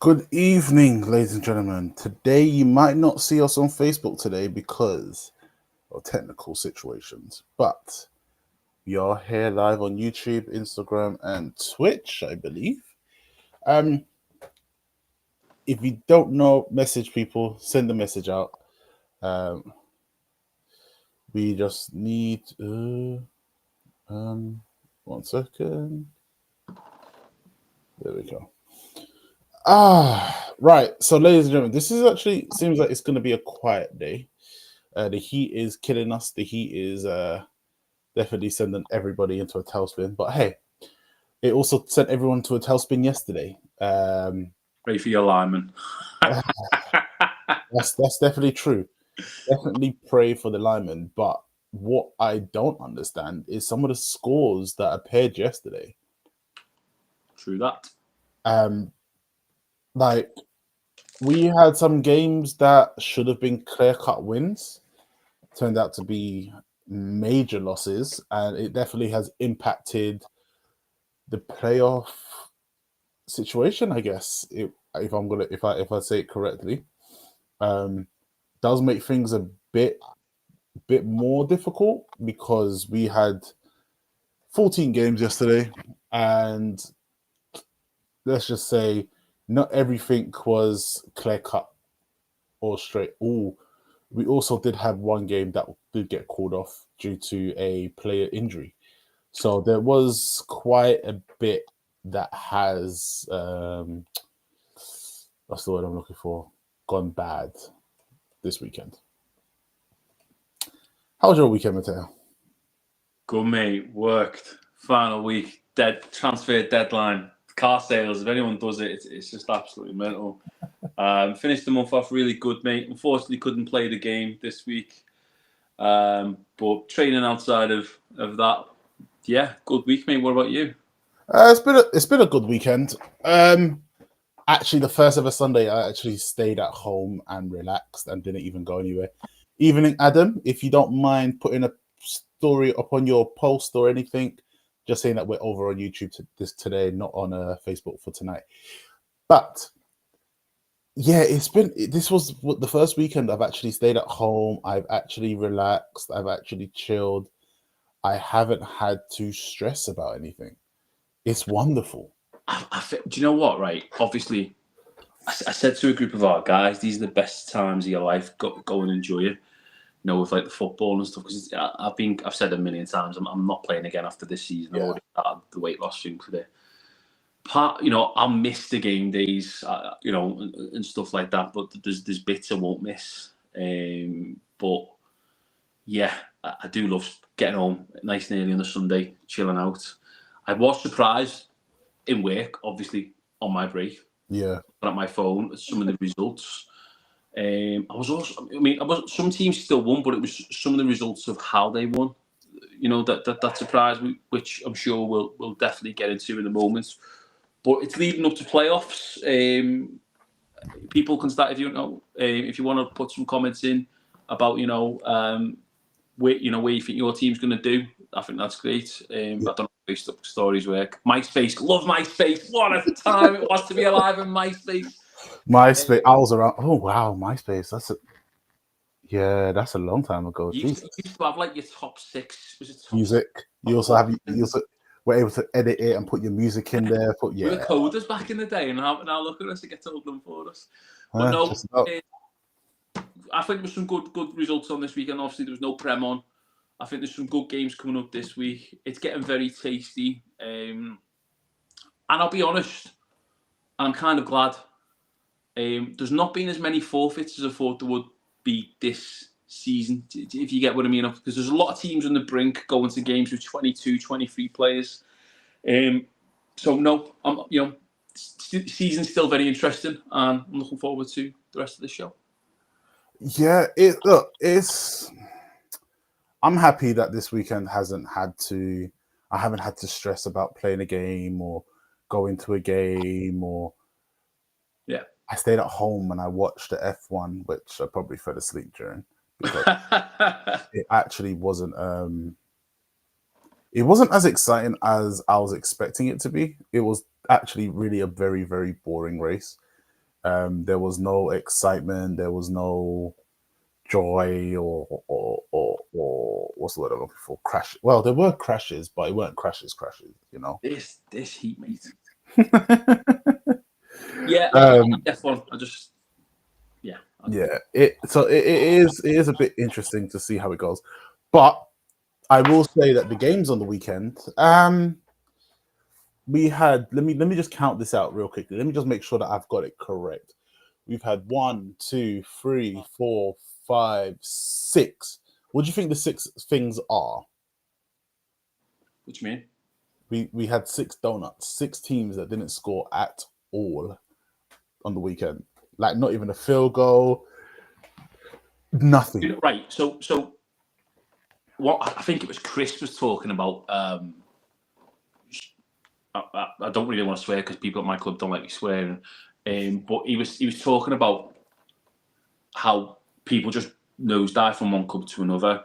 Good evening, ladies and gentlemen. Today, you might not see us on Facebook today because of technical situations, but we are here live on YouTube, Instagram, and Twitch, I believe. Um, if you don't know, message people, send a message out. Um, we just need 1 second. There we go. Right. So, ladies and gentlemen, this is actually seems like it's going to be a quiet day. The heat is killing us. The heat is definitely sending everybody into a tailspin. But hey, it also sent everyone to a tailspin yesterday. Pray for your lineman. That's definitely true. Definitely pray for the linemen. But what I don't understand is some of the scores that appeared yesterday. True that. Um, like we had some games that should have been clear-cut wins, turned out to be major losses, and it definitely has impacted the playoff situation, I guess. If I say it correctly, um, does make things a bit more difficult because we had 14 games yesterday, and let's just say not everything was clear cut or straight. Oh, we also did have one game that did get called off due to a player injury. So there was quite a bit that has what's the word I'm looking for? Gone bad this weekend. How was your weekend, Mateo? Good mate. Worked. Final week. Transfer deadline. Car sales. If anyone does it, it's just absolutely mental. Finished the month off really good, mate. Unfortunately, couldn't play the game this week. But training outside of that, yeah, good week, mate. What about you? It's been a good weekend. Actually, the first ever Sunday, I actually stayed at home and relaxed and didn't even go anywhere. Evening, Adam. If you don't mind putting a story up on your post or anything, just saying that we're over on YouTube this today, not on Facebook for tonight. But yeah, this was the first weekend I've actually stayed at home. I've actually relaxed. I've actually chilled. I haven't had to stress about anything. It's wonderful. Do you know what? Right. Obviously, I said to a group of our guys, these are the best times of your life. Go and enjoy it. With like the football and stuff. Because I've said a million times, I'm not playing again after this season. I've Yeah. already started the weight loss thing for the part. I'll miss the game days, and stuff like that. But there's bits I won't miss. But yeah, I do love getting home nice and early on a Sunday, chilling out. I was surprised in work, obviously on my break, Yeah. at my phone, some of the results. I was also, I mean, I was some teams still won, but it was some of the results of how they won. That surprised me, which I'm sure we'll definitely get into in a moment. But it's leading up to playoffs. People can start if you want to put some comments in about where you think your team's going to do. I think that's great. I Yeah. don't know how Facebook stories work. MySpace, love MySpace. What a time it was to be alive in MySpace. MySpace. I was around. Oh wow, MySpace. That's a long time ago. You used, to, Jesus. you used to have like your top six. Was it top six? Music. You also were able to edit it and put your music in there. We were coders back in the day, and now look at us. It gets all done for us. But no, Just about. I think there's some good results on this weekend. Obviously, there was no Prem on. I think there's some good games coming up this week. It's getting very tasty. And I'll be honest, I'm kind of glad. There's not been as many forfeits as I thought there would be this season, if you get what I mean. Because there's a lot of teams on the brink going to games with 22, 23 players. So no, season's still very interesting, and I'm looking forward to the rest of the show. Yeah. It's. I'm happy that this weekend hasn't had to. I haven't had to stress about playing a game or going to a game or. Yeah. I stayed at home and I watched the F1, which I probably fell asleep during because it actually wasn't. It wasn't as exciting as I was expecting it to be. It was actually really a very, very boring race. There was no excitement. There was no joy or what's the word I'm looking for? Crash. Well, there were crashes, but it weren't crashes. You know. This heat, mate. Yeah, I um, guess one. Yeah. yeah. It is a bit interesting to see how it goes, but I will say that the games on the weekend. We had let me just count this out real quickly. Let me just make sure that I've got it correct. We've had 6. What do you think the 6 things are? What do you mean? We had 6 donuts, 6 teams that didn't score at all on the weekend. Like not even a field goal, nothing. Right. So what I think it was Chris was talking about. I don't really want to swear because people at my club don't like me swearing. But he was talking about how people just nosedive from one club to another.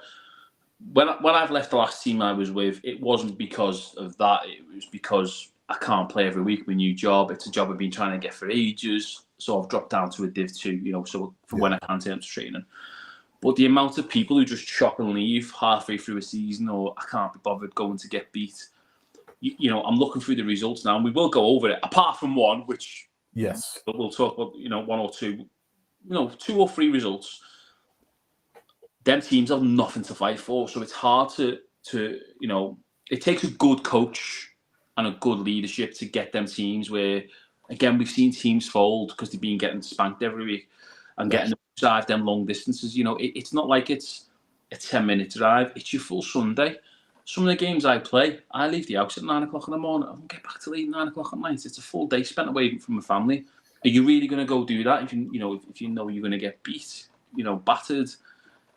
When I've left the last team I was with, it wasn't because of that. It was because I can't play every week. My new job. It's a job I've been trying to get for ages. So I've dropped down to a Div 2, so for when I can turn to training. But the amount of people who just chop and leave halfway through a season, or I can't be bothered going to get beat. I'm looking through the results now, and we will go over it. Apart from one, which Yes, we'll talk about, one or two, 2 or 3 results. Them teams have nothing to fight for, so it's hard to it takes a good coach and a good leadership to get them teams where, again, we've seen teams fold because they've been getting spanked every week and getting them drive them long distances. It's not like it's a 10-minute drive. It's your full Sunday. Some of the games I play, I leave the house at 9 o'clock in the morning. I don't get back till 8, 9 o'clock at night. It's a full day spent away from my family. Are you really going to go do that if you know you're going to get beat, battered?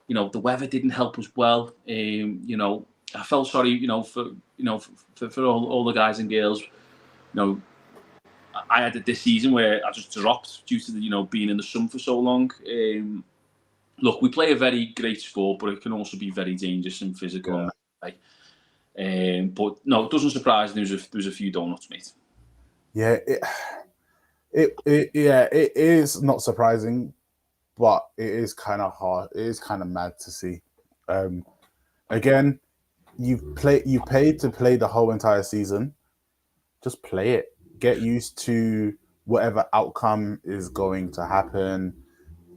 The weather didn't help as well. I felt sorry, for all the guys and girls. I had it this season where I just dropped due to the, being in the sun for so long. Look, we play a very great sport, but it can also be very dangerous and physical. Yeah. But no, it doesn't surprise me. There's a few donuts, mate. Yeah, it is not surprising, but it is kind of hard. It is kind of mad to see. Again, you paid to play the whole entire season. Just play it. Get used to whatever outcome is going to happen.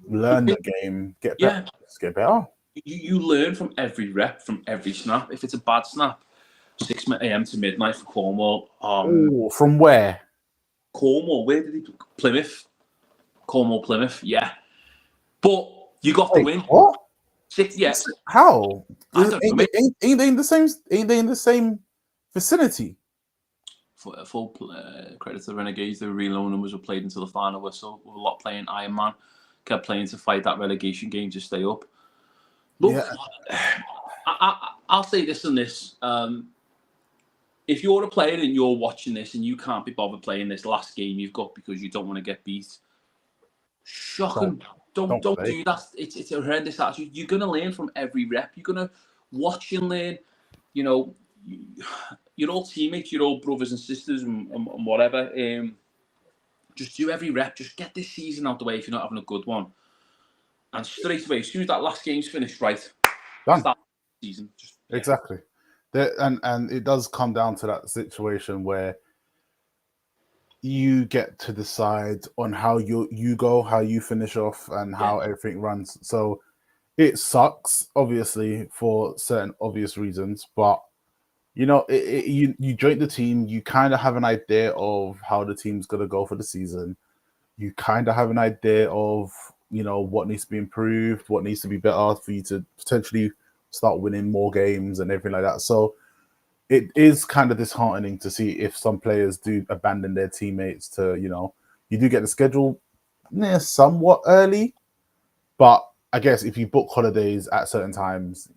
Learn the game. Get better. Yeah. Just get better. You learn from every rep, from every snap. If it's a bad snap, 6 a.m. to midnight for Cornwall. Oh, from where? Cornwall, where did he play? Plymouth. Cornwall, Plymouth, yeah. But you got the win. What? 6, yeah. How? Ain't they in the same? Ain't they in the same vicinity? Full credit to the Renegades. They were real low numbers were played until the final whistle. With a lot playing Iron Man. Kept playing to fight that relegation game to stay up. Look, yeah. I'll say this and this. If you're a player and you're watching this and you can't be bothered playing this last game you've got because you don't want to get beat, shocking. Don't do that. It's a horrendous attitude. You're going to learn from every rep. You're going to watch and learn. You're all teammates. You're all brothers and sisters and whatever. Just do every rep. Just get this season out the way if you're not having a good one. And straight away, as soon as that last game's finished, right, done. Start the season. Exactly. And it does come down to that situation where you get to decide on how you go, how you finish off, and how everything runs. So it sucks, obviously, for certain obvious reasons, but you join the team, you kind of have an idea of how the team's gonna go for the season. You kind of have an idea of what needs to be improved, what needs to be better for you to potentially start winning more games and everything like that. So it is kind of disheartening to see if some players do abandon their teammates to, you do get the schedule somewhat early, but I guess if you book holidays at certain times,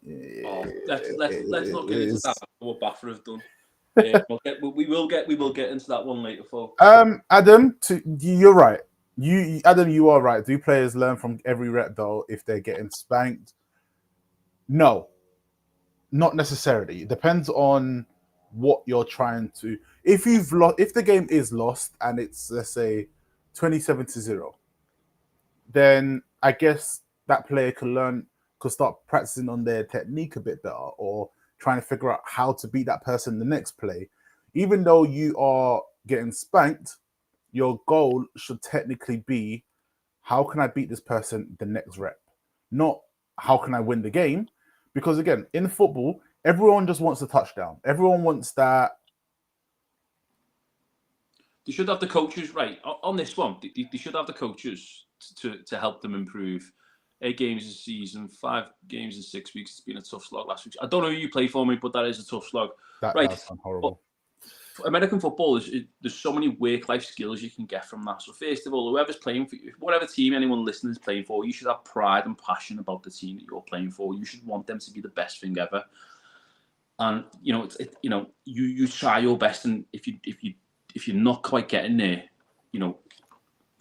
let's not get into that. What Baffer have done. We will get into that one later, folks. Adam, you're right. Adam, you are right. Do players learn from every rep though if they're getting spanked? No, not necessarily. It depends on what you're trying to. If the game is lost and it's, let's say, 27-0, then I guess that player could start practicing on their technique a bit better, or trying to figure out how to beat that person the next play. Even though you are getting spanked, your goal should technically be, how can I beat this person the next rep? Not how can I win the game? Because again, in football, everyone just wants a touchdown. Everyone wants that. They should have the coaches, right, on this one. They should have the coaches to help them improve. 8 games a season, 5 games in 6 weeks. It's been a tough slog last week. I don't know who you play for me, but that is a tough slog. That Right. sounds horrible. But American football there's so many work-life skills you can get from that. So first of all, whoever's playing for you, whatever team anyone listening is playing for, you should have pride and passion about the team that you're playing for. You should want them to be the best thing ever. And you try your best, and if you're not quite getting there,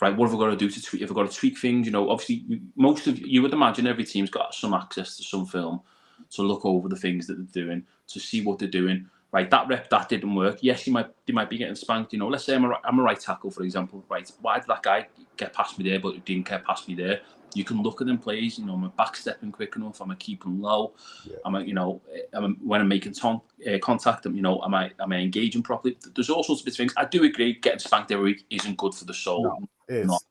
right, what have we got to do to tweak? Have we got to tweak things? Obviously, most of you would imagine every team's got some access to some film to look over the things that they're doing, to see what they're doing. Right, that rep that didn't work. Yes, they might be getting spanked. Let's say I'm a right tackle, for example. Right, why did that guy get past me there, but he didn't get past me there? You can look at them plays. Am I backstepping quick enough? Am I keeping low? Yeah. When I'm making contact, am I engaging properly? There's all sorts of things. I do agree, getting spanked every week isn't good for the soul. No, it is.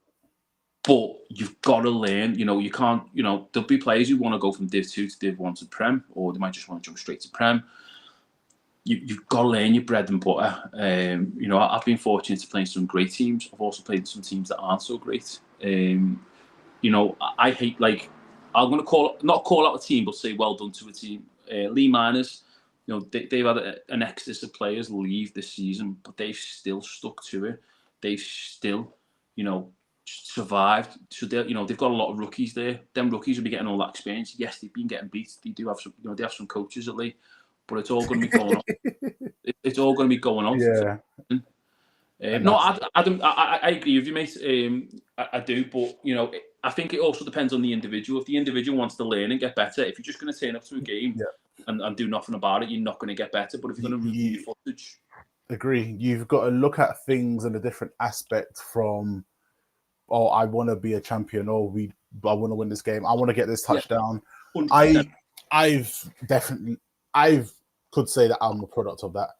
But you've got to learn. You can't. There'll be players who want to go from Div 2 to Div 1 to Prem, or they might just want to jump straight to Prem. You've got to learn your bread and butter. I've been fortunate to play in some great teams. I've also played in some teams that aren't so great. I hate, I'm going to not call out a team, but say well done to a team. Lee Miners, they've had an exodus of players leave this season, but they've still stuck to it. They've still, survived. So they've got a lot of rookies there. Them rookies will be getting all that experience. Yes, they've been getting beat. They do have some, they have some coaches at Lee. But it's all going to be going on. It's all going to be going on. Yeah. No, I agree with you, mate. I do, but I think it also depends on the individual. If the individual wants to learn and get better, if you're just going to turn up to a game and do nothing about it, you're not going to get better. But if you're going to review your footage, agree. You've got to look at things in a different aspect from, I want to be a champion, I want to win this game, I want to get this touchdown. 100%. I could say that I'm a product of that.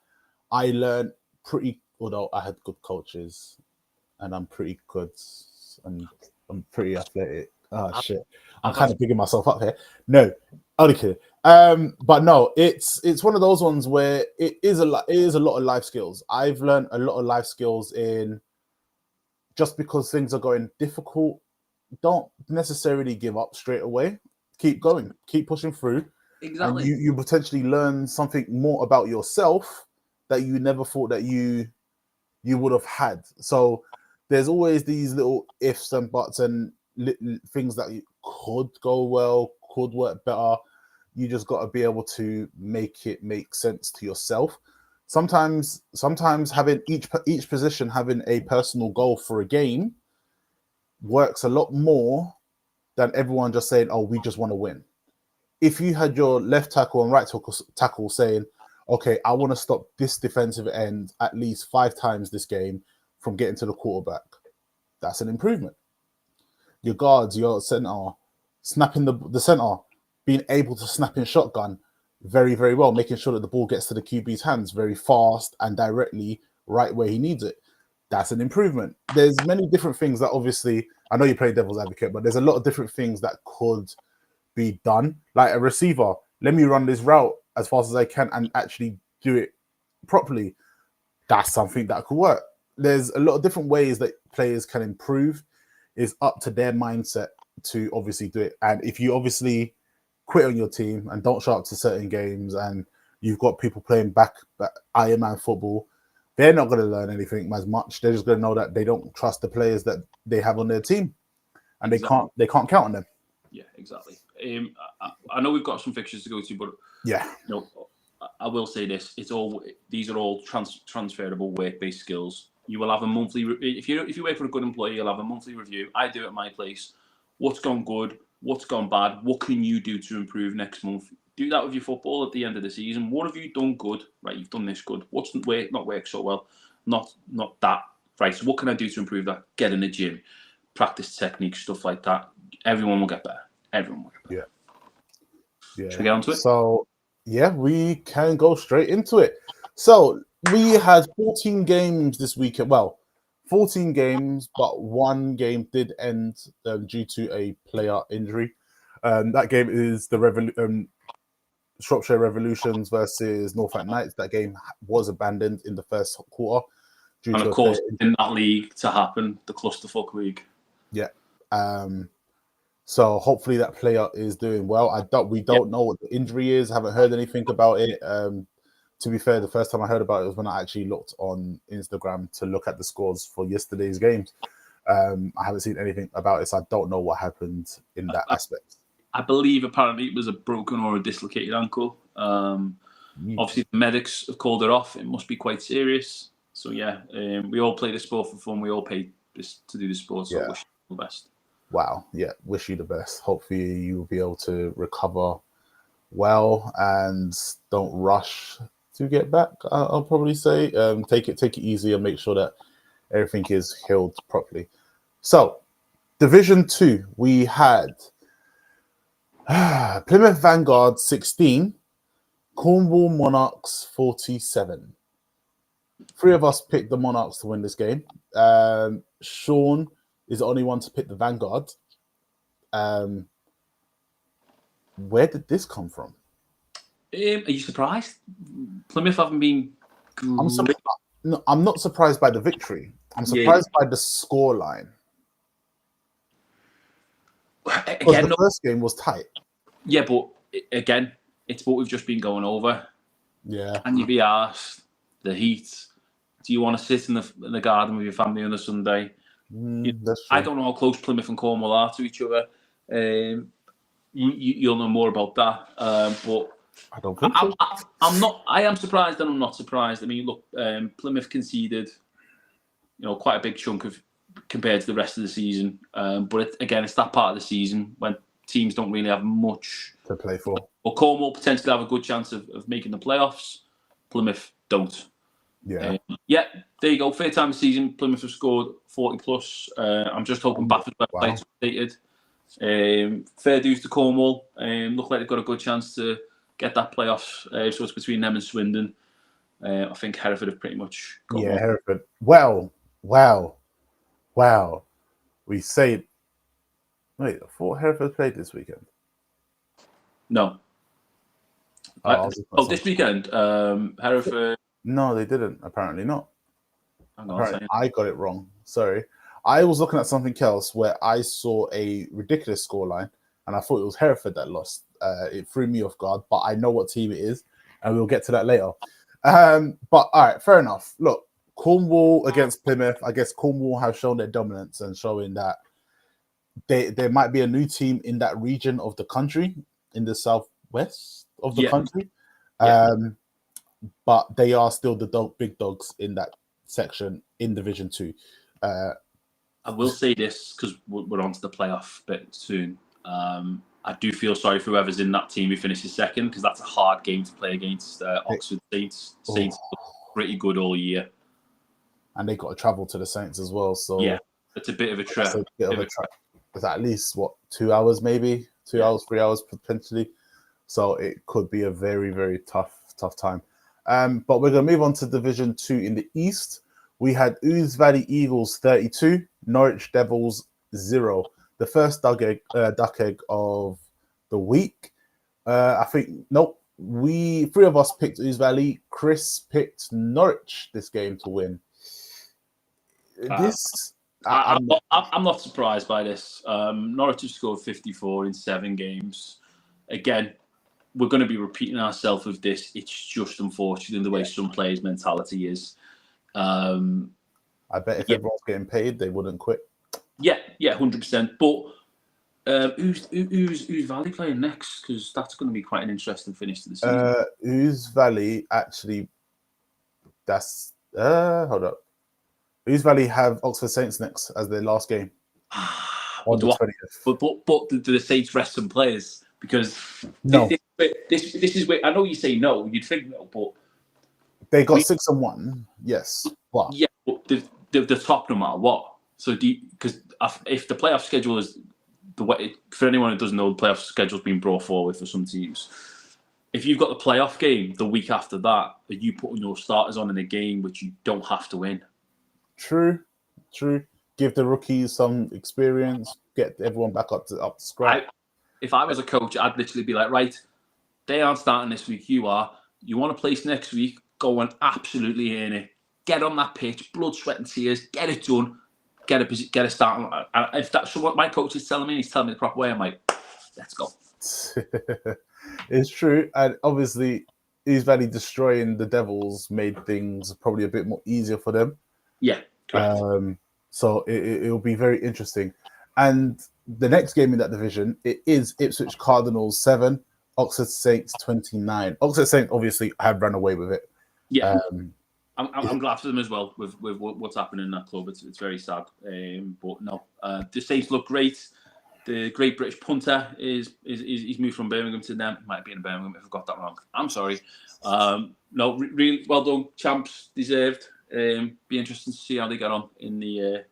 I learned although I had good coaches, and I'm pretty good, and I'm pretty athletic. Oh shit! I'm kind of bigging myself up here. No, only kidding. But no, it's one of those ones where it is a lot of life skills. I've learned a lot of life skills in, just because things are going difficult, don't necessarily give up straight away. Keep going, keep pushing through. Exactly. And you potentially learn something more about yourself that you never thought that you would have had. So there's always these little ifs and buts and things that could go well, could work better. You just got to be able to make it make sense to yourself. Sometimes having each position having a personal goal for a game works a lot more than everyone just saying, "Oh, we just want to win." If you had your left tackle and right tackle saying, okay, I want to stop this defensive end at least 5 times this game from getting to the quarterback, that's an improvement. Your guards, your center, snapping the center, being able to snap in shotgun very, very well, making sure that the ball gets to the QB's hands very fast and directly right where he needs it. That's an improvement. There's many different things that, obviously, I know you play devil's advocate, but there's a lot of different things that could be done. Like a receiver, let me run this route as fast as I can and actually do it properly. That's something that could work. There's a lot of different ways that players can improve. It's up to their mindset to obviously do it. And if you obviously quit on your team and don't show up to certain games, and you've got people playing back Iron Man football, they're not going to learn anything as much. They're just going to know that they don't trust the players that they have on their team, and exactly. they can't count on them. Yeah, exactly. I know we've got some fixtures to go to, but I will say this: these are all transferable work-based skills. You will have a monthly. If you work for a good employee, you'll have a monthly review. I do at my place. What's gone good? What's gone bad? What can you do to improve next month? Do that with your football at the end of the season. What have you done good? Right, you've done this good. What's not worked so well? Not that right, so what can I do to improve that? Get in the gym, practice techniques, stuff like that. Everyone will get better. Everyone will get better. Yeah. Should we get on to it? So, yeah, we can go straight into it. So, we had 14 games this weekend. Well, 14 games, but one game did end due to a player injury. That game is the Shropshire Revolutions versus Norfolk Knights. That game was abandoned in the first quarter due And to of course, in that league to happen, the clusterfuck league. Yeah. So hopefully that player is doing well. We don't know what the injury is. Haven't heard anything about it. To be fair, the first time I heard about it was when I actually looked on Instagram to look at the scores for yesterday's games. I haven't seen anything about it, so I don't know what happened in that aspect. I believe apparently it was a broken or a dislocated ankle. Obviously, the medics have called it off. It must be quite serious. So yeah, we all play the sport for fun. We all pay to do the sport. So I wish you the best. Wow. Yeah. Wish you the best. Hopefully you will be able to recover well and don't rush to get back. I'll probably say take it easy and make sure that everything is healed properly. So, Division 2, we had Plymouth Vanguard 16, Cornwall Monarchs 47. Three of us picked the Monarchs to win this game. Sean is the only one to pick the Vanguard. Where did this come from? Are you surprised? Plymouth haven't been. I'm not surprised by the victory. I'm surprised by the scoreline. Again, the first game was tight. Yeah, but again, it's what we've just been going over. Yeah. And you'd be asked, the heat, do you want to sit in the garden with your family on a Sunday? I don't know how close Plymouth and Cornwall are to each other. You'll know more about that. But I don't think so. I am surprised and I'm not surprised. I mean, look, Plymouth conceded, quite a big chunk of compared to the rest of the season. But it's that part of the season when teams don't really have much to play for. Or Cornwall potentially have a good chance of making the playoffs. Plymouth don't. Yeah. There you go. Third time of the season, Plymouth have scored 40 plus. I'm just hoping Bafford's website's updated. Fair dues to Cornwall. Look like they've got a good chance to get that playoffs. So it's between them and Swindon. I think Hereford have pretty much got one. Hereford. Wow. We say. Wait, I thought Hereford played this weekend. No. This weekend, Hereford. No, they didn't. Apparently not. I got it wrong. Sorry. I was looking at something else where I saw a ridiculous scoreline, and I thought it was Hereford that lost. It threw me off guard, but I know what team it is, and we'll get to that later. But all right, fair enough. Look, Cornwall against Plymouth. I guess Cornwall have shown their dominance and showing that there might be a new team in that region of the country, in the southwest of the country. But they are still the big dogs in that section in Division 2. I will say this because we're on to the playoff bit soon. I do feel sorry for whoever's in that team who finishes second because that's a hard game to play against Oxford Saints. Saints are pretty good all year. And they got to travel to the Saints as well. So yeah, it's a bit of a trek. It's at least, 2 hours maybe? 2 hours, 3 hours potentially. So it could be a very, very tough time. But we're going to move on to Division 2 in the East. We had Ouse Valley Eagles 32, Norwich Devils 0. The first duck egg of the week. Three of us picked Ouse Valley. Chris picked Norwich this game to win. I'm not surprised by this. Norwich have scored 54 in 7 games. Again, we're going to be repeating ourselves with this. It's just unfortunate the way some players' mentality is. I bet if everyone's getting paid, they wouldn't quit. Yeah, 100%. But who's Valley playing next? Because that's going to be quite an interesting finish to the season. Ouse Valley actually. Hold up. Ouse Valley have Oxford Saints next as their last game on the 20th. But do the Saints rest some players? Because no. This is where I know you say no. You'd think no, but they got 6-1. Yes, but the top no matter what. So because if the playoff schedule is the way, for anyone who doesn't know, the playoff schedule's been brought forward for some teams. If you've got the playoff game the week after that, are you putting your starters on in a game which you don't have to win? True. Give the rookies some experience, get everyone back up to scratch. If I was a coach, I'd literally be like, right, they aren't starting this week, you are. You want to place next week, go and absolutely earn it. Get on that pitch, blood, sweat and tears, get it done, get a start. If that's what my coach is telling me, he's telling me the proper way, I'm like, let's go. It's true. And obviously, East Valley destroying the Devils made things probably a bit more easier for them. Yeah, correct. So it'll be very interesting. And the next game in that division, it is Ipswich Cardinals 7, Oxford Saints 29. Oxford Saints obviously have run away with it. Yeah. I'm glad for them as well with what's happening in that club. It's very sad. But no, the Saints look great. The great British punter he's moved from Birmingham to them. Might be in Birmingham if I got that wrong. I'm sorry. No, really well done, champs. Deserved. Be interesting to see how they get on in the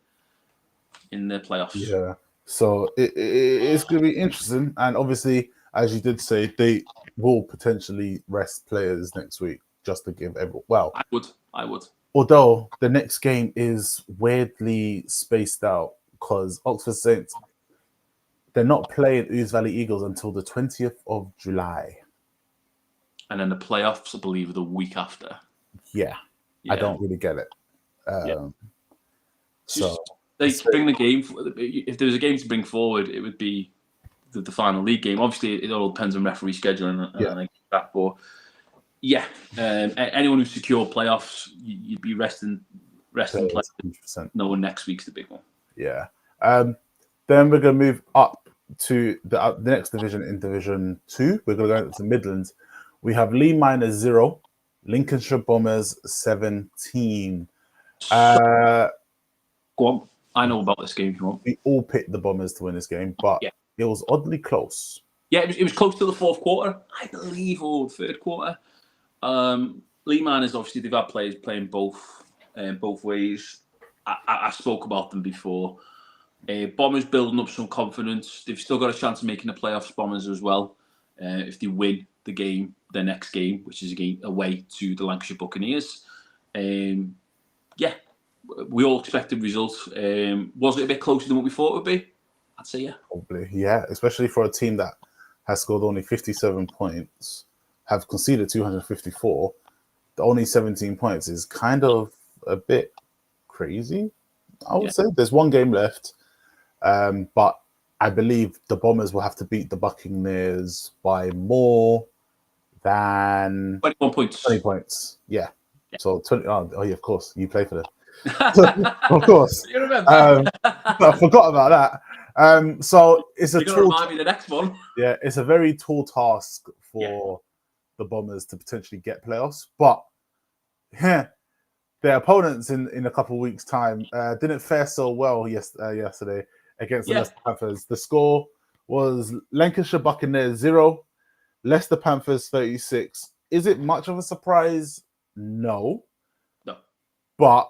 playoffs. Yeah. So it's going to be interesting, and obviously, as you did say, they will potentially rest players next week just to give everyone. Well, I would. Although the next game is weirdly spaced out because Oxford Saints, they're not playing East Valley Eagles until the 20th of July. And then the playoffs, I believe, are the week after. Yeah. I don't really get it. So they bring the game. If there was a game to bring forward, it would be the final league game. Obviously, it all depends on referee scheduling and that. But yeah, anyone who's secured playoffs, you'd be resting players, knowing next week's the big one. Yeah. Then we're going to move up to the next division in Division 2. We're going to go into the Midlands. We have Lee Miners 0, Lincolnshire Bombers 17. Go on. I know about this game if you want. We all picked the Bombers to win this game, but it was oddly close. Yeah, it was close to the fourth quarter, I believe, or third quarter. Lee Miners, obviously, they've had players playing both ways. I spoke about them before. Bombers building up some confidence. They've still got a chance of making the playoffs, Bombers as well. If they win the game, their next game, which is a game away to the Lancashire Buccaneers. We all expected results. Was it a bit closer than what we thought it would be? I'd say yeah. Probably, yeah. Especially for a team that has scored only 57 points, have conceded 254. The only 17 points is kind of a bit crazy, I would say. There's one game left, but I believe the Bombers will have to beat the Buccaneers by more than 21 points. 20 points, yeah. So 20. Oh, yeah, of course, you play for them. Of course. You remember? I forgot about that. So it's a You're gonna remind me the next one. Yeah, it's a very tall task for the Bombers to potentially get playoffs, but their opponents in a couple of weeks' time didn't fare so well yesterday against the Leicester Panthers. The score was Lancashire Buccaneers 0, Leicester Panthers 36. Is it much of a surprise? No. But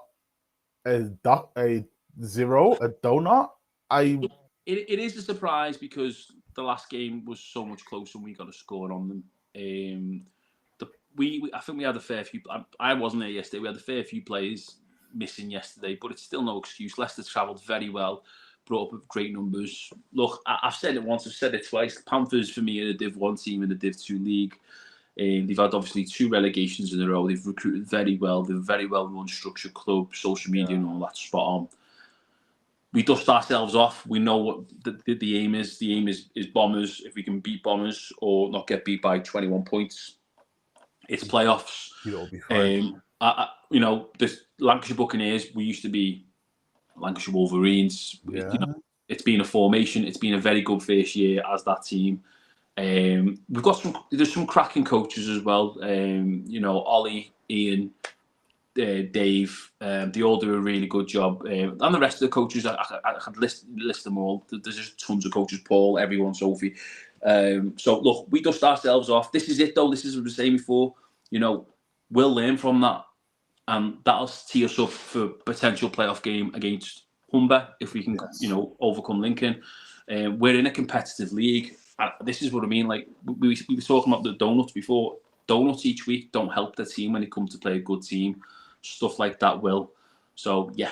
a donut? It is a surprise because the last game was so much closer and we got a score on them. I think we had a fair few. I wasn't there yesterday. We had a fair few players missing yesterday, but it's still no excuse. Leicester travelled very well, brought up with great numbers. Look, I've said it once, I've said it twice. The Panthers, for me, are a Div 1 team in the Div 2 league. They've had obviously 2 relegations in a row. They've recruited very well. They're a very well run structured club, social media and all that spot on. We dust ourselves off. We know what the aim is. The aim is Bombers. If we can beat Bombers or not get beat by 21 points, it's playoffs. It'll be fine. The Lancashire Buccaneers, we used to be Lancashire Wolverines. Yeah. It's been a formation. It's been a very good first year as that team. We've got there's some cracking coaches as well. Ollie, Ian, Dave, they all do a really good job. And the rest of the coaches, I could list them all. There's just tons of coaches, Paul, everyone, Sophie. So look, we dust ourselves off. This is it though. This is what I was saying before. We'll learn from that. and that'll tee us up for potential playoff game against Humber if we can, overcome Lincoln. We're in a competitive league. This is what I mean. Like we were talking about the donuts before. Donuts each week don't help the team when it comes to play a good team. Stuff like that will. So yeah,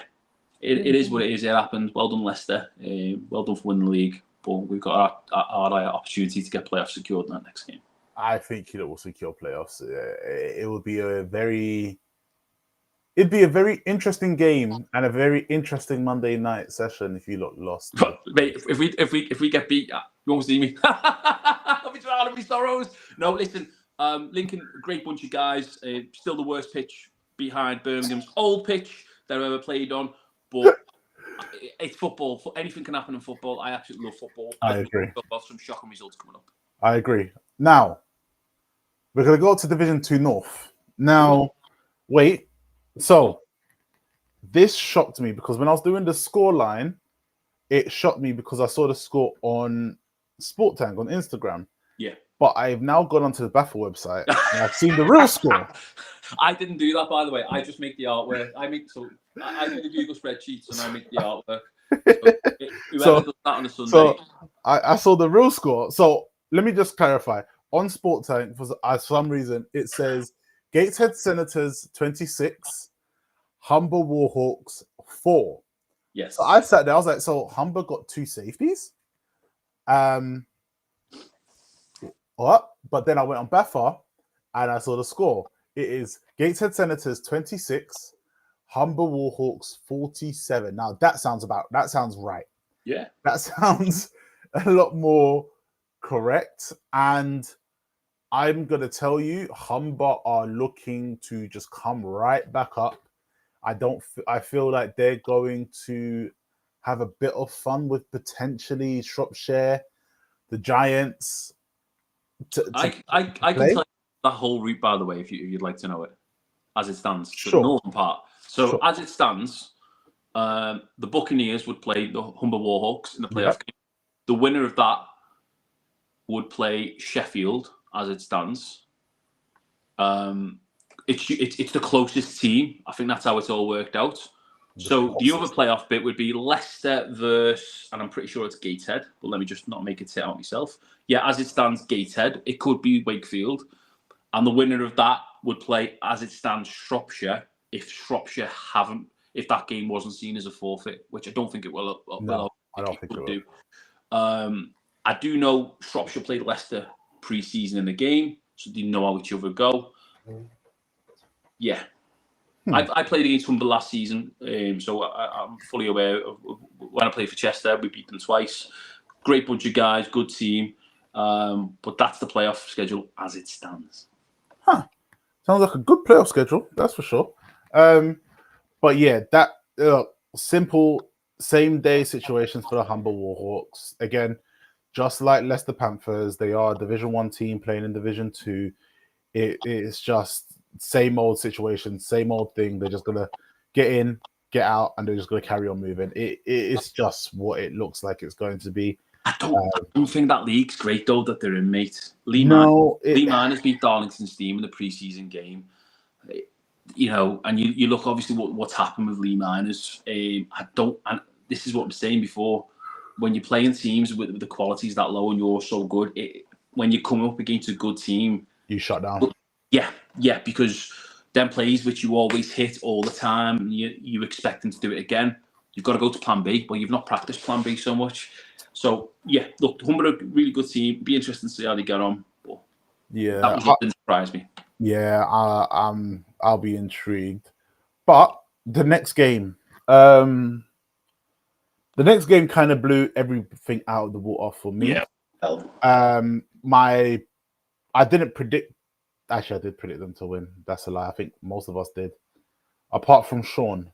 it is what it is. It happened. Well done, Leicester. Well done for winning the league. But we've got our opportunity to get playoffs secured in that next game. I think it will secure playoffs. It will be it'd be a very interesting game and a very interesting Monday night session if you lost. Mate, if we get beat, you won't see me. I'll be trying to be sorrows. No, listen, Lincoln, great bunch of guys. Still the worst pitch behind Birmingham's old pitch they've ever played on, but it's football. Anything can happen in football. I absolutely love football. I agree. Got some shocking results coming up. I agree. Now, we're going to go to Division 2 North. Now, wait. So, this shocked me because when I was doing the score line, it shocked me because I saw the score on Sport Tank on Instagram. Yeah. But I've now gone onto the BAFA website and I've seen the real score. I didn't do that, by the way. I just make the artwork. I do the Google spreadsheets and I make the artwork. So, whoever does that on a Sunday. So I saw the real score. So let me just clarify. On Sport Tank, for some reason, it says Gateshead Senators 26, Humber Warhawks 4. Yes. So I sat there, I was like, so Humber got 2 safeties? What? But then I went on BAFA and I saw the score. It is Gateshead Senators 26, Humber Warhawks 47. Now that sounds right. Yeah. That sounds a lot more correct. And I'm gonna tell you, Humber are looking to just come right back up. I feel like they're going to have a bit of fun with potentially Shropshire, the Giants. I can tell you that whole route, by the way, if you'd like to know it, as it stands. Sure. The northern part. So as it stands, the Buccaneers would play the Humber Warhawks in the playoff game. The winner of that would play Sheffield, as it stands. It's the closest team. I think that's how it's all worked out. So the other playoff bit would be Leicester versus, and I'm pretty sure it's Gateshead, but let me just not make it sit out myself. Yeah, as it stands, Gateshead. It could be Wakefield. And the winner of that would play, as it stands, Shropshire. If that game wasn't seen as a forfeit, which I don't think it will. No, I don't think it will. Do. I do know Shropshire played Leicester pre-season in the game, so they know how each other go. Yeah. I played against Humber last season, so I'm fully aware of when I played for Chester, we beat them twice. Great bunch of guys, good team. But that's the playoff schedule as it stands. Sounds like a good playoff schedule, that's for sure. But yeah, that simple same day situations for the Humber Warhawks. Again, just like Leicester Panthers, they are a Division 1 team playing in Division 2. It is just same old situation, same old thing. They're just gonna get in, get out, and they're just gonna carry on moving. It's just what it looks like it's going to be. I don't think that league's great though that they're in, mate. Lee Miners beat Darlington Steam in the pre-season game. And you look obviously what's happened with Lee Miners. And this is what I'm saying before. When you're playing teams with the qualities that low and you're so good, when you come up against a good team, you shut down. Yeah, because them plays which you always hit all the time, and you expect them to do it again. You've got to go to Plan B, but you've not practiced Plan B so much. So yeah, look, Humber are a really good team. Be interesting to see how they get on. But yeah, that result didn't surprise me. Yeah, I'll be intrigued. But the next game, kind of blew everything out of the water for me. Yeah. I didn't predict. Actually, I did predict them to win. That's a lie. I think most of us did, apart from Sean.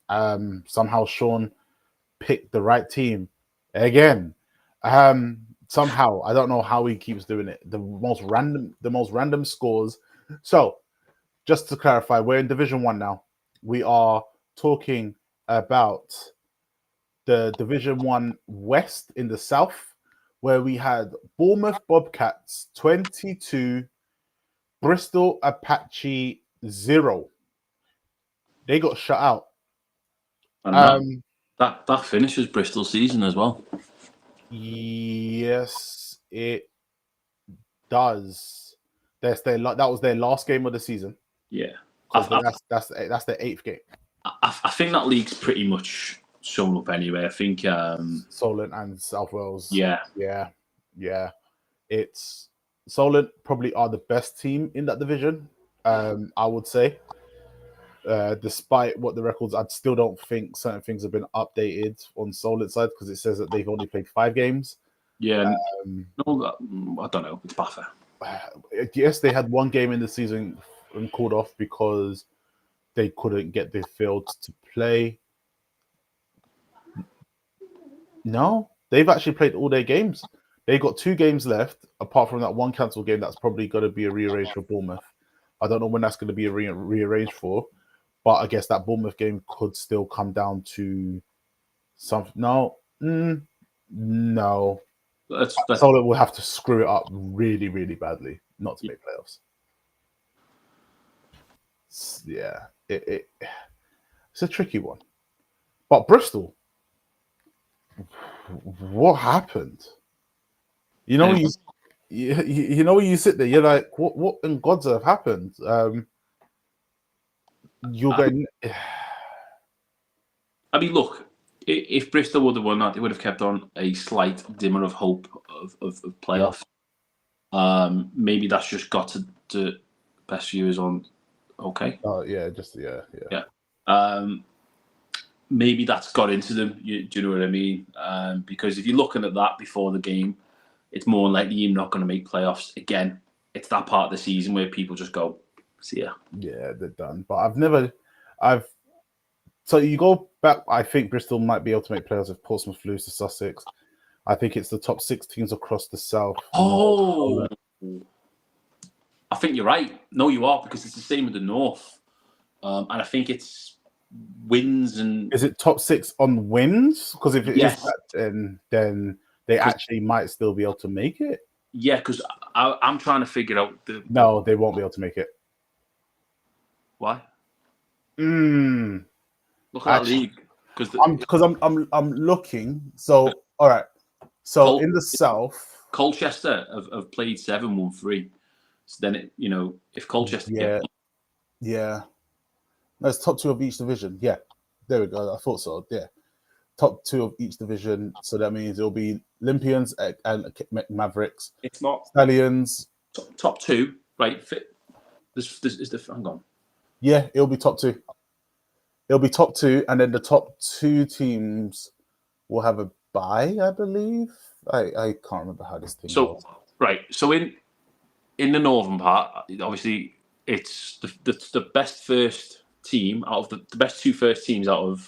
Somehow Sean picked the right team again. Somehow I don't know how he keeps doing it. The most random scores. So, just to clarify, we're in Division 1 now. We are talking about the Division 1 West in the South, where we had Bournemouth Bobcats 22, Bristol Apache 0. They got shut out. And that finishes Bristol's season as well. Yes, it does. That was their last game of the season. Yeah, Because that's the 8th game. I think that league's pretty much shown up anyway. I think Solent and South Wales. Yeah. It's Solent probably are the best team in that division. I would say. Despite what the records, I still don't think certain things have been updated on Solent side because it says that they've only played 5 games. Yeah, no, I don't know. It's buffer. Yes, they had 1 game in the season called off because they couldn't get the field to play. No, they've actually played all their games. They got 2 games left, apart from that 1 cancelled game that's probably going to be a rearranged for Bournemouth. I don't know when that's going to be rearranged for, but I guess that Bournemouth game could still come down to something. No. Solent will have to screw it up really, really badly not to make playoffs. Yeah, it's a tricky one. But Bristol, what happened? You know, you know when you sit there, you're like, what in God's earth happened? You're going. I mean, look, if Bristol would have won that, they would have kept on a slight dimmer of hope of playoffs. Yeah. Maybe that's just got to best viewers on. Okay. Oh yeah, yeah. Maybe that's got into them. Do you know what I mean? Because if you're looking at that before the game, it's more likely you're not going to make playoffs again. It's that part of the season where people just go, see ya. Yeah, they're done. But so you go back, I think Bristol might be able to make playoffs if Portsmouth lose to Sussex. I think it's the top 6 teams across the south. Oh, I think you're right. No, you are, because it's the same with the north. And I think it's wins and... Is it top 6 on wins? Because if it is that, then they actually might still be able to make it. Yeah, because I'm trying to figure out No, they won't be able to make it. Why? Look at that league. Because I'm looking. So all right. So in the south, Colchester have played 7, won 3. So then if Colchester yeah, that's top 2 of each division. Yeah, there we go. I thought so. Yeah, top 2 of each division. So that means it'll be Olympians and Mavericks. It's not Stallions. Top 2, right? This is the hang on. Yeah, it'll be top 2. It'll be top 2, and then the top 2 teams will have a bye, I believe. I can't remember how this thing goes. Right. So in the northern part, obviously, it's the best first team out of the best 2 first teams out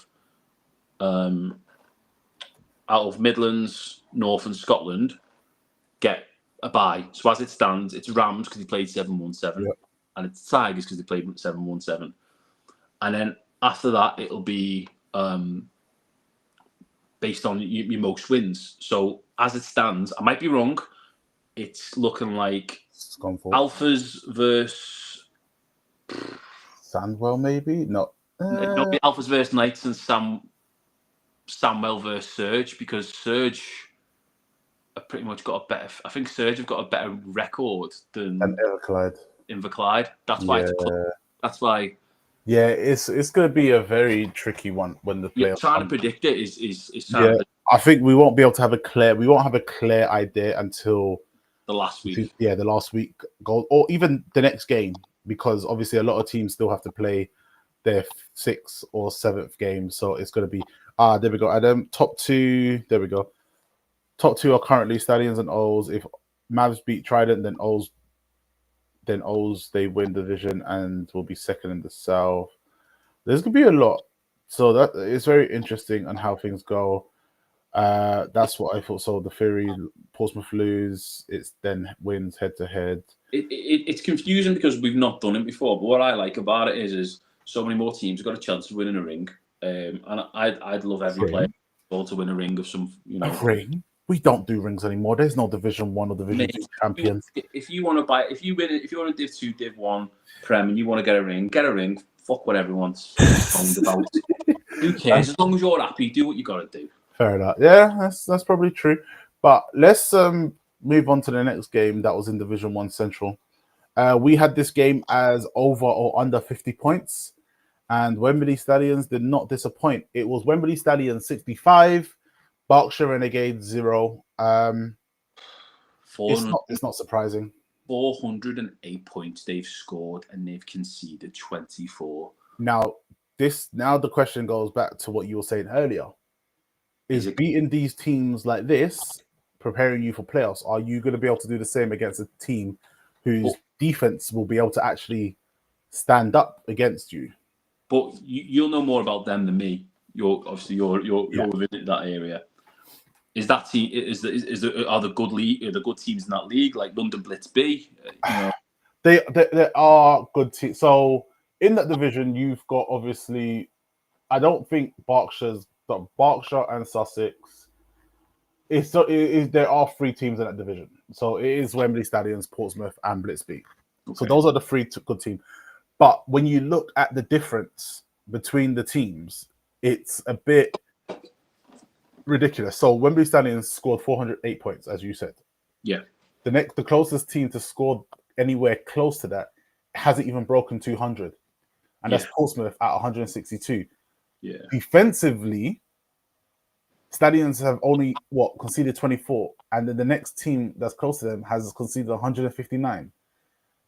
of Midlands, North, and Scotland get a bye. So as it stands, it's Rams because they played 7-1-7, and it's Tigers because they played 7-1-7, and then after that it'll be based on your most wins. So as it stands, I might be wrong. It's looking like Alphas versus Sandwell, maybe? No. It'll be Alphas versus Knights and Samwell versus Surge, because Surge have pretty much got a better... I think Surge have got a better record than Inverclyde. That's why that's why... Yeah, it's going to be a very tricky one when the playoffs trying to predict it is I think we won't be able to have a clear idea until the last week. Yeah, the last week goal, or even the next game, because obviously a lot of teams still have to play their 6th or 7th game. So it's going to be there we go. Adam, top 2. There we go. Top 2 are currently Stallions and O's. If Mavs beat Trident, then O's they win the division and will be 2nd in the south. There's gonna be a lot, so that it's very interesting on how things go. That's what I thought. So the theory, Portsmouth lose, it's then wins head to head. It's confusing because we've not done it before. But what I like about it is so many more teams have got a chance of winning a ring, and I'd love every player to win a ring of some. A ring. We don't do rings anymore. There's no Division 1 or Division 2 champions. If you want to buy, if you want to Div 2, Div 1 Prem, and you want to get a ring, fuck what everyone's moaned about. Who cares? As long as you're happy, do what you got to do. Fair enough. Yeah, that's probably true. But let's move on to the next game that was in Division 1 Central. We had this game as over or under 50 points, and Wembley Stallions did not disappoint. It was Wembley Stallions 65, Berkshire Renegades 0. It's not surprising. 408 points they've scored, and they've conceded 24. Now the question goes back to what you were saying earlier. Is beating these teams like this preparing you for playoffs? Are you going to be able to do the same against a team whose defense will be able to actually stand up against you? But you'll know more about them than me. You're within that area. Is that team? Are the good teams in that league like London Blitz B? They are good teams. So in that division, you've got obviously. I don't think Berkshire and Sussex. There are 3 teams in that division. So it is Wembley Stallions, Portsmouth, and Blitzby. Okay. So those are the 3 good teams. But when you look at the difference between the teams, it's a bit ridiculous. So Wembley Stallions scored 408 points, as you said. Yeah. The closest team to score anywhere close to that hasn't even broken 200, and that's Portsmouth at 162. Yeah. Defensively, Stallions have only conceded 24, and then the next team that's close to them has conceded 159.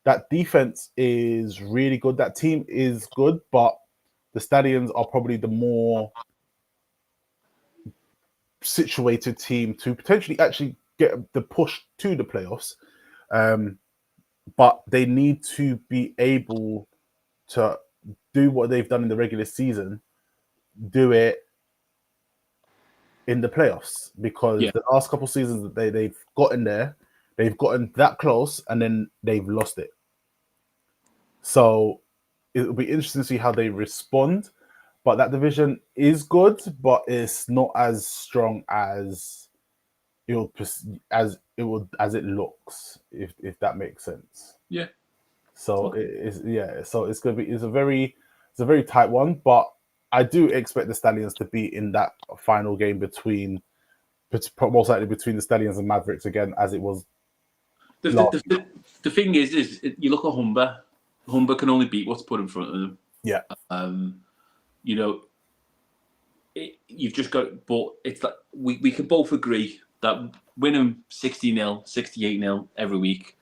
That defense is really good. That team is good, but the Stallions are probably the more situated team to potentially actually get the push to the playoffs. But they need to be able to do what they've done in the regular season, do it in the playoffs, because the last couple of seasons that they've gotten there, they've gotten that close and then they've lost it. So it'll be interesting to see how they respond. But that division is good, but it's not as strong as it looks, if that makes sense. Yeah. So it's a very tight one, but I do expect the Stallions to be in that final game most likely between the Stallions and Mavericks again, as it was. The thing is you look at Humber. Humber can only beat what's put in front of them. Yeah. You've just got, but it's like we can both agree that winning 60-0, 68-0 every week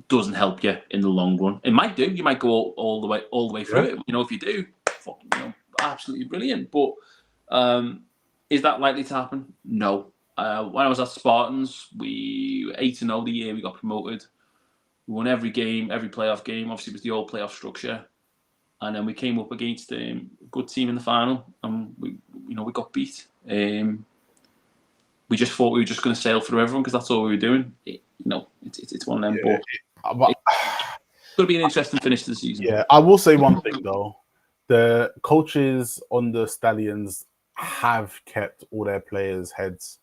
doesn't help you in the long run. It might do. You might go all the way through it. If you do, absolutely brilliant. But is that likely to happen? No. When I was at Spartans, we were 8-0 the year we got promoted. We won every game, every playoff game. Obviously, it was the old playoff structure. And then we came up against a good team in the final, and we got beat. We just thought we were just going to sail through everyone because that's all we were doing. It's one of them. But it's going to be an interesting finish to the season. Yeah, I will say one thing though: the coaches on the Stallions have kept all their players' heads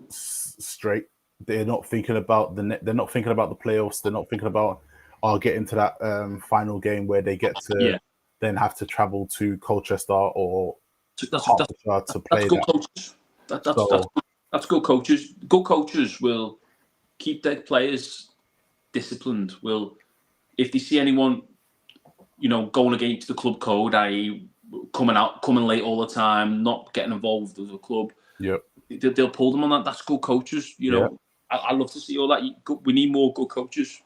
straight. They're not thinking about They're not thinking about the playoffs. They're not thinking about getting to that final game where they get to then have to travel to Colchester or Hertfordshire to play. That's good coaches. That's good coaches. Good coaches will keep their players disciplined. If they see anyone, going against the club code, i.e., coming late all the time, not getting involved with the club, they'll pull them on that. That's good coaches. I love to see all that. We need more good coaches.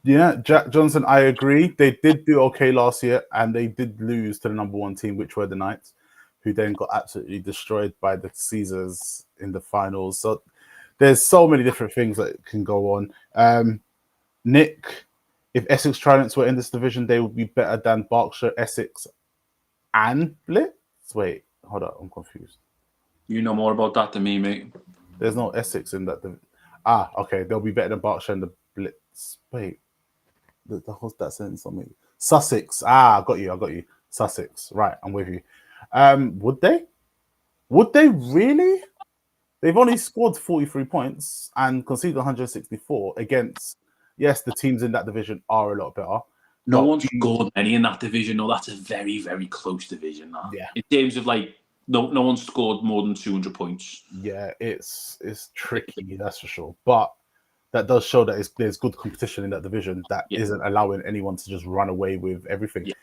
Jack Johnson, I agree. They did do okay last year, and they did lose to the number 1 team, which were the Knights, who then got absolutely destroyed by the Caesars in the finals. So there's so many different things that can go on. Nick, if Essex Tridents were in this division, they would be better than Berkshire, Essex, and Blitz. Wait, hold up, I'm confused. You know more about that than me, mate. There's no Essex in that. Okay, they'll be better than Berkshire and the Blitz. Wait, the whole that sentence on me. Sussex. I got you. Sussex. Right, I'm with you. Would they? Would they really? They've only scored 43 points and conceded 164 against. Yes, the teams in that division are a lot better. No one's scored many in that division. No, that's a very, very close division. That. Yeah. In terms of like, no one's scored more than 200 points. Yeah, it's tricky, that's for sure. But that does show that there's good competition in that division that isn't allowing anyone to just run away with everything. Yeah.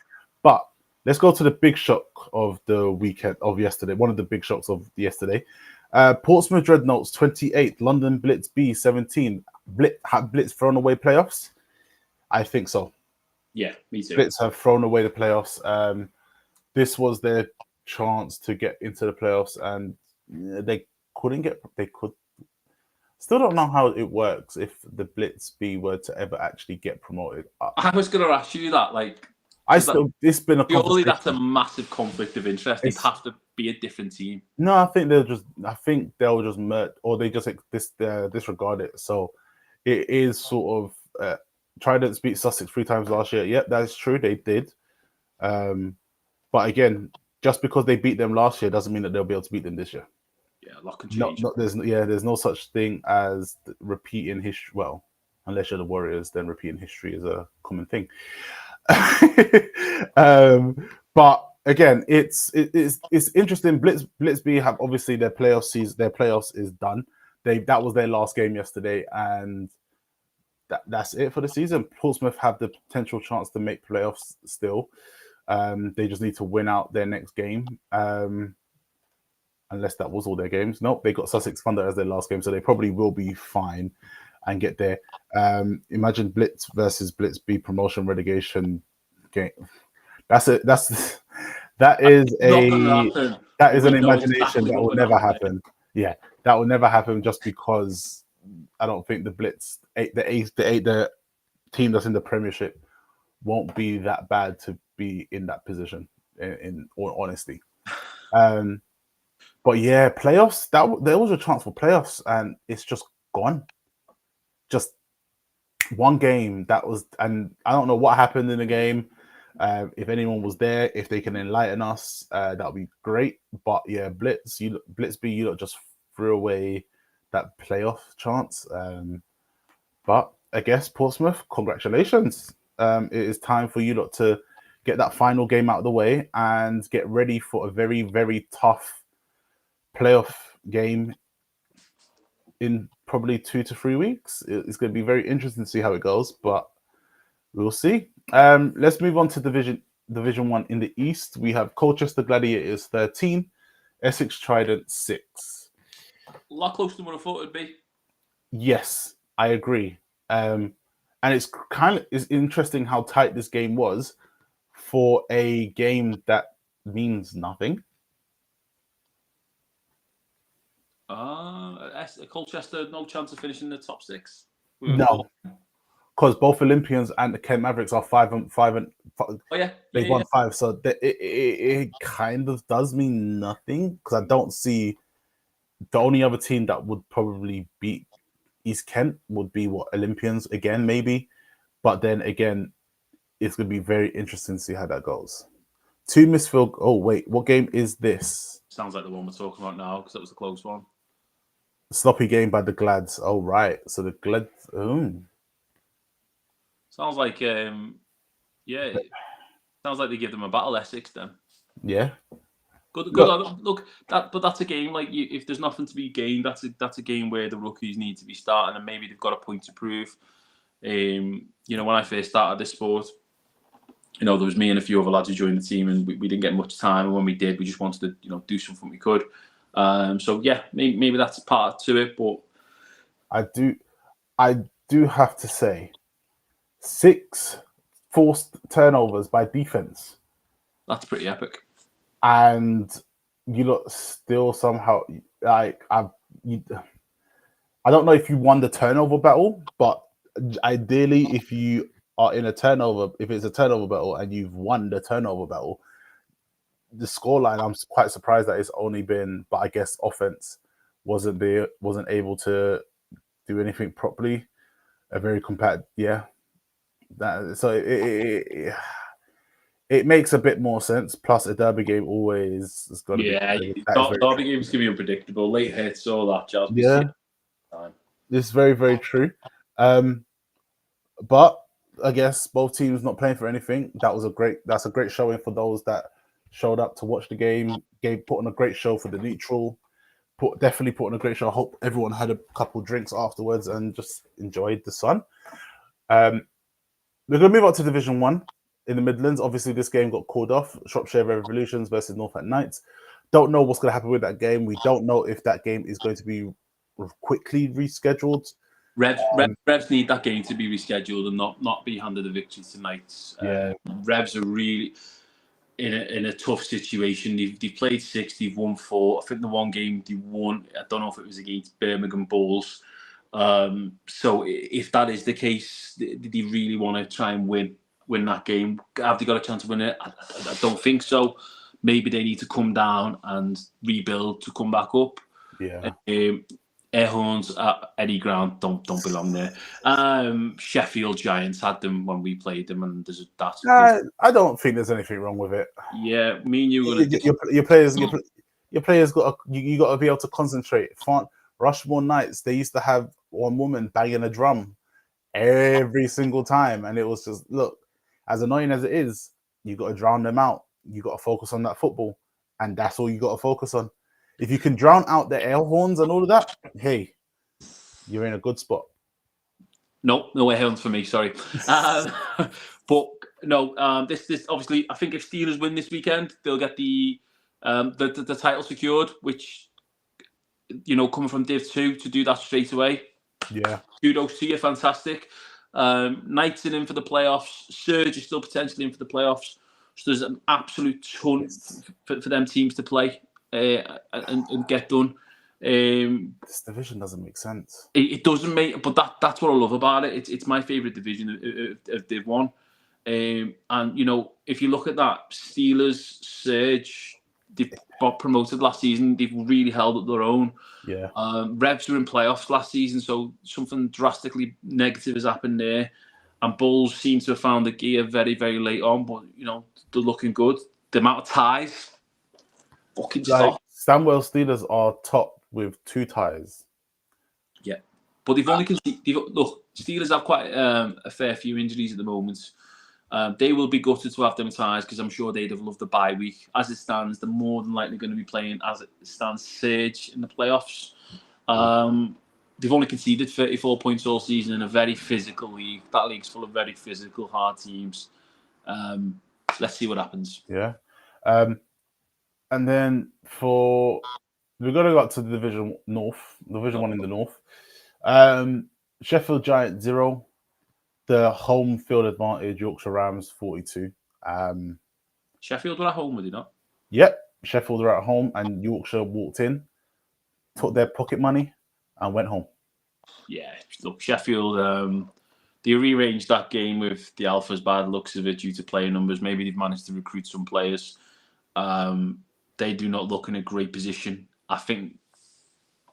But let's go to the big shock of the weekend of yesterday. One of the big shocks of yesterday. Portsmouth Dreadnoughts 28, London Blitz B 17. Have Blitz thrown away playoffs? I think so. Yeah, me too. Blitz have thrown away the playoffs. This was their chance to get into the playoffs, and they couldn't get. They could. Still don't know how it works if the Blitz B were to ever actually get promoted up. I was going to ask you that. Like, it's been a purely that's a massive conflict of interest. It'd have to be a different team. No, I think they'll just merge, or they just disregard it. So it is sort of Tridents beat Sussex 3 times last year. Yep, that's true. They did. But again, just because they beat them last year doesn't mean that they'll be able to beat them this year. Yeah, a lot can change. There's no such thing as repeating history. Well, unless you're the Warriors, then repeating history is a common thing. But again, it's interesting. Blitz B have obviously their playoffs is done. That was their last game yesterday, and that's it for the season. Portsmouth have the potential chance to make playoffs still. They just need to win out their next game. Unless that was all their games. Nope, they got Sussex Thunder as their last game, so they probably will be fine and get there. Imagine Blitz versus Blitz B promotion relegation game. That is an imagination that will never happen. Yeah, that will never happen just because I don't think the Blitz, the team that's in the Premiership, won't be that bad to be in that position. In all honesty. But yeah, playoffs. There was a chance for playoffs, and it's just gone. Just one game and I don't know what happened in the game. If anyone was there, if they can enlighten us, that would be great. But yeah, Blitz B, you lot just threw away that playoff chance. But I guess Portsmouth, congratulations. It is time for you lot to get that final game out of the way and get ready for a very, very tough playoff game in probably 2 to 3 weeks. It's going to be very interesting to see how it goes, but we'll see. Let's move on to Division 1 in the East. We have Colchester Gladiators 13, Essex Trident 6. A lot closer than what I thought it'd be. Yes, I agree. And it's interesting how tight this game was for a game that means nothing. Colchester, no chance of finishing the top 6. No, because both Olympians and the Kent Mavericks are 5 and. Oh yeah, they won 5, so it kind of does mean nothing because I don't see the only other team that would probably beat East Kent would be Olympians again, maybe, but then again, it's going to be very interesting to see how that goes. 2 missed field. Oh wait, what game is this? Sounds like the one we're talking about now because it was a close one. Sloppy game by the Glads. Oh right, so the Glads. Sounds like sounds like they give them a battle, Essex. Then yeah, good. Look, but that's a game like if there's nothing to be gained, that's a game where the rookies need to be starting, and maybe they've got a point to prove. When I first started this sport, there was me and a few other lads who joined the team, and we didn't get much time. And when we did, we just wanted to do something we could. So yeah, maybe that's part to it. But I do have to say, 6 forced turnovers by defense. That's pretty epic. And you lot still somehow I don't know if you won the turnover battle, but ideally, if you are in if it's a turnover battle and you've won the turnover battle, the scoreline, I'm quite surprised that it's only been, but I guess offense wasn't able to do anything properly. A very compact, yeah. So it makes a bit more sense. Plus, a derby game always has got to be. Derby games can be unpredictable. Late hits, all that jazz. Yeah, this is very, very true. But I guess both teams not playing for anything. That's a great showing for those that showed up to watch the game. Put on a great show for the neutral. Definitely put on a great show. I hope everyone had a couple drinks afterwards and just enjoyed the sun. We're going to move on to Division 1 in the Midlands. Obviously, this game got called off. Shropshire Revolutions versus Norfolk Knights. Don't know what's going to happen with that game. We don't know if that game is going to be quickly rescheduled. Revs need that game to be rescheduled and not be handed a victory tonight. Yeah. Revs are really in a tough situation. They've played 6, they've won 4. I think the one game they won, I don't know if it was against Birmingham Bulls. So if that is the case, they really want to try and win that game. Have they got a chance to win it? I don't think so. Maybe they need to come down and rebuild to come back up. Yeah. Air horns at any ground don't belong there. Sheffield Giants had them when we played them, and I don't think there's anything wrong with it. Yeah, me and you. Your players got you got to be able to concentrate. Rushmore Knights, they used to have one woman banging a drum every single time, and it was just, look, as annoying as it is, you got to drown them out. You got to focus on that football, and that's all you got to focus on. If you can drown out the air horns and all of that, hey, you're in a good spot. No air horns for me. Sorry, but no. This obviously, I think if Steelers win this weekend, they'll get the title secured. Which, coming from Div 2 to do that straight away. Yeah, kudos to you, fantastic. Knights in for the playoffs. Surge is still potentially in for the playoffs. So there's an absolute ton for them teams to play and get done. This division doesn't make sense. It doesn't make, but that's what I love about it. It's my favourite division of Div 1. And if you look at that, Steelers, Surge, they got promoted last season. They've really held up their own. Yeah. Revs were in playoffs last season, so something drastically negative has happened there. And Bulls seem to have found the gear very, very late on, but they're looking good. The amount of ties, fucking stop. Stanwell Steelers are top with 2 ties. Yeah, but they've only look. Steelers have quite a fair few injuries at the moment. They will be gutted to have them ties because I'm sure they'd have loved the bye week. As it stands, they're more than likely going to be playing as it stands Surge in the playoffs. They've only conceded 34 points all season in a very physical league. That league's full of very physical, hard teams. Let's see what happens. Yeah. And then we're going to go up to the Division 1 in the North. Sheffield Giants 0. The home field advantage, Yorkshire Rams 42. Sheffield were at home, were they not? Yep. Sheffield were at home and Yorkshire walked in, took their pocket money and went home. Yeah, look, Sheffield, they rearranged that game with the Alphas by the looks of it due to player numbers. Maybe they've managed to recruit some players. They do not look in a great position. I think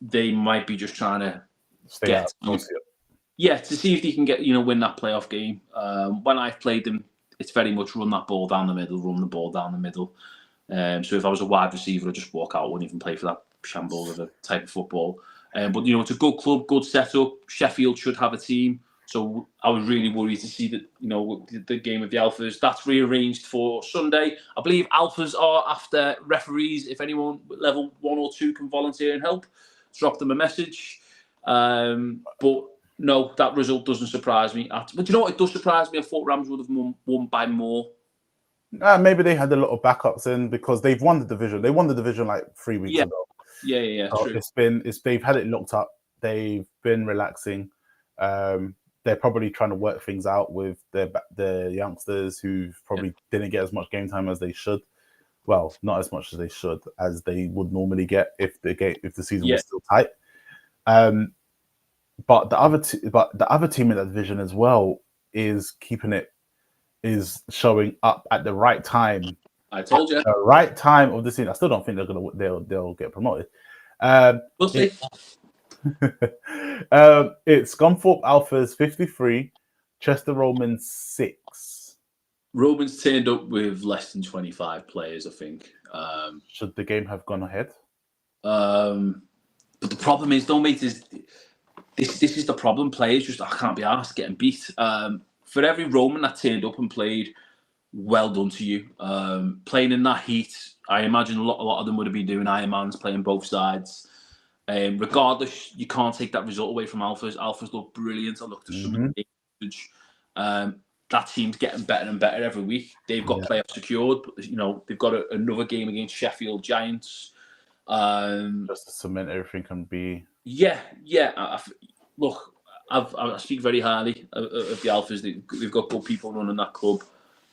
they might be just trying to to see if they can get win that playoff game. When I've played them, it's very much run that ball down the middle, run the ball down the middle. So if I was a wide receiver, I'd just walk out, wouldn't even play for that shambles of a type of football. But it's a good club, good setup. Sheffield should have a team. So I was really worried to see that, the game of the Alphas. That's rearranged for Sunday. I believe Alphas are after referees. If anyone level 1 or 2 can volunteer and help, drop them a message. But no, that result doesn't surprise me. But it does surprise me. I thought Rams would have won by more. Maybe they had a lot of backups in because they've won the division. They won the division like 3 weeks ago. Yeah. So true. They've had it locked up. They've been relaxing. They're probably trying to work things out with the youngsters who probably didn't get as much game time as they should. Well, not as much as they should as they would normally get if the season was still tight. But the other team in that division as well is showing up at the right time. I told you. The right time of the season. I still don't think they'll get promoted. We'll see. It's Scunthorpe Alphas 53, Chester Romans 6. Romans turned up with less than 25 players, I think. Should the game have gone ahead? But the problem is, this is the problem. Players I can't be asked getting beat. for every Roman that turned up and played, well done to you. Playing in that heat, I imagine a lot of them would have been doing Ironmans, playing both sides. Regardless, you can't take that result away from Alphas. Alphas look brilliant. I looked at some of the footage. That team's getting better and better every week. They've got playoffs secured, but they've got another game against Sheffield Giants. Just to cement everything can be. Yeah. Look, I speak very highly of the Alphas. They've got good people running that club.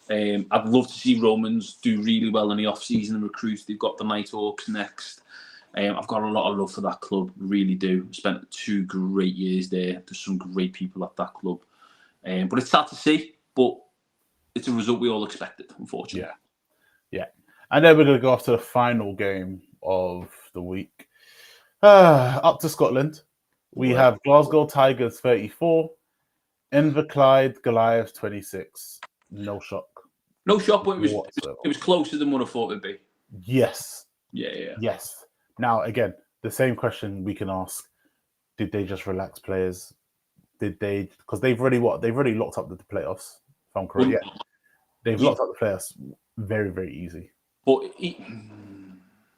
I'd love to see Romans do really well in the off-season and recruit. They've got the Nighthawks next. I've got a lot of love for that club, really do. Spent 2 great years there. There's some great people at that club. But it's sad to see, but it's a result we all expected, unfortunately. Yeah. And then we're going to go off to the final game of the week. Up to Scotland. We have Glasgow Tigers 34, Inverclyde Goliaths 26. No shock. No shock, but it was closer than what I thought it'd be. Yes. Yeah. Yes. Now, again, the same question we can ask. Did they just relax players? Did they? Because they've already locked up the playoffs, if I'm correct. Yeah. They've locked up the playoffs very, very easy.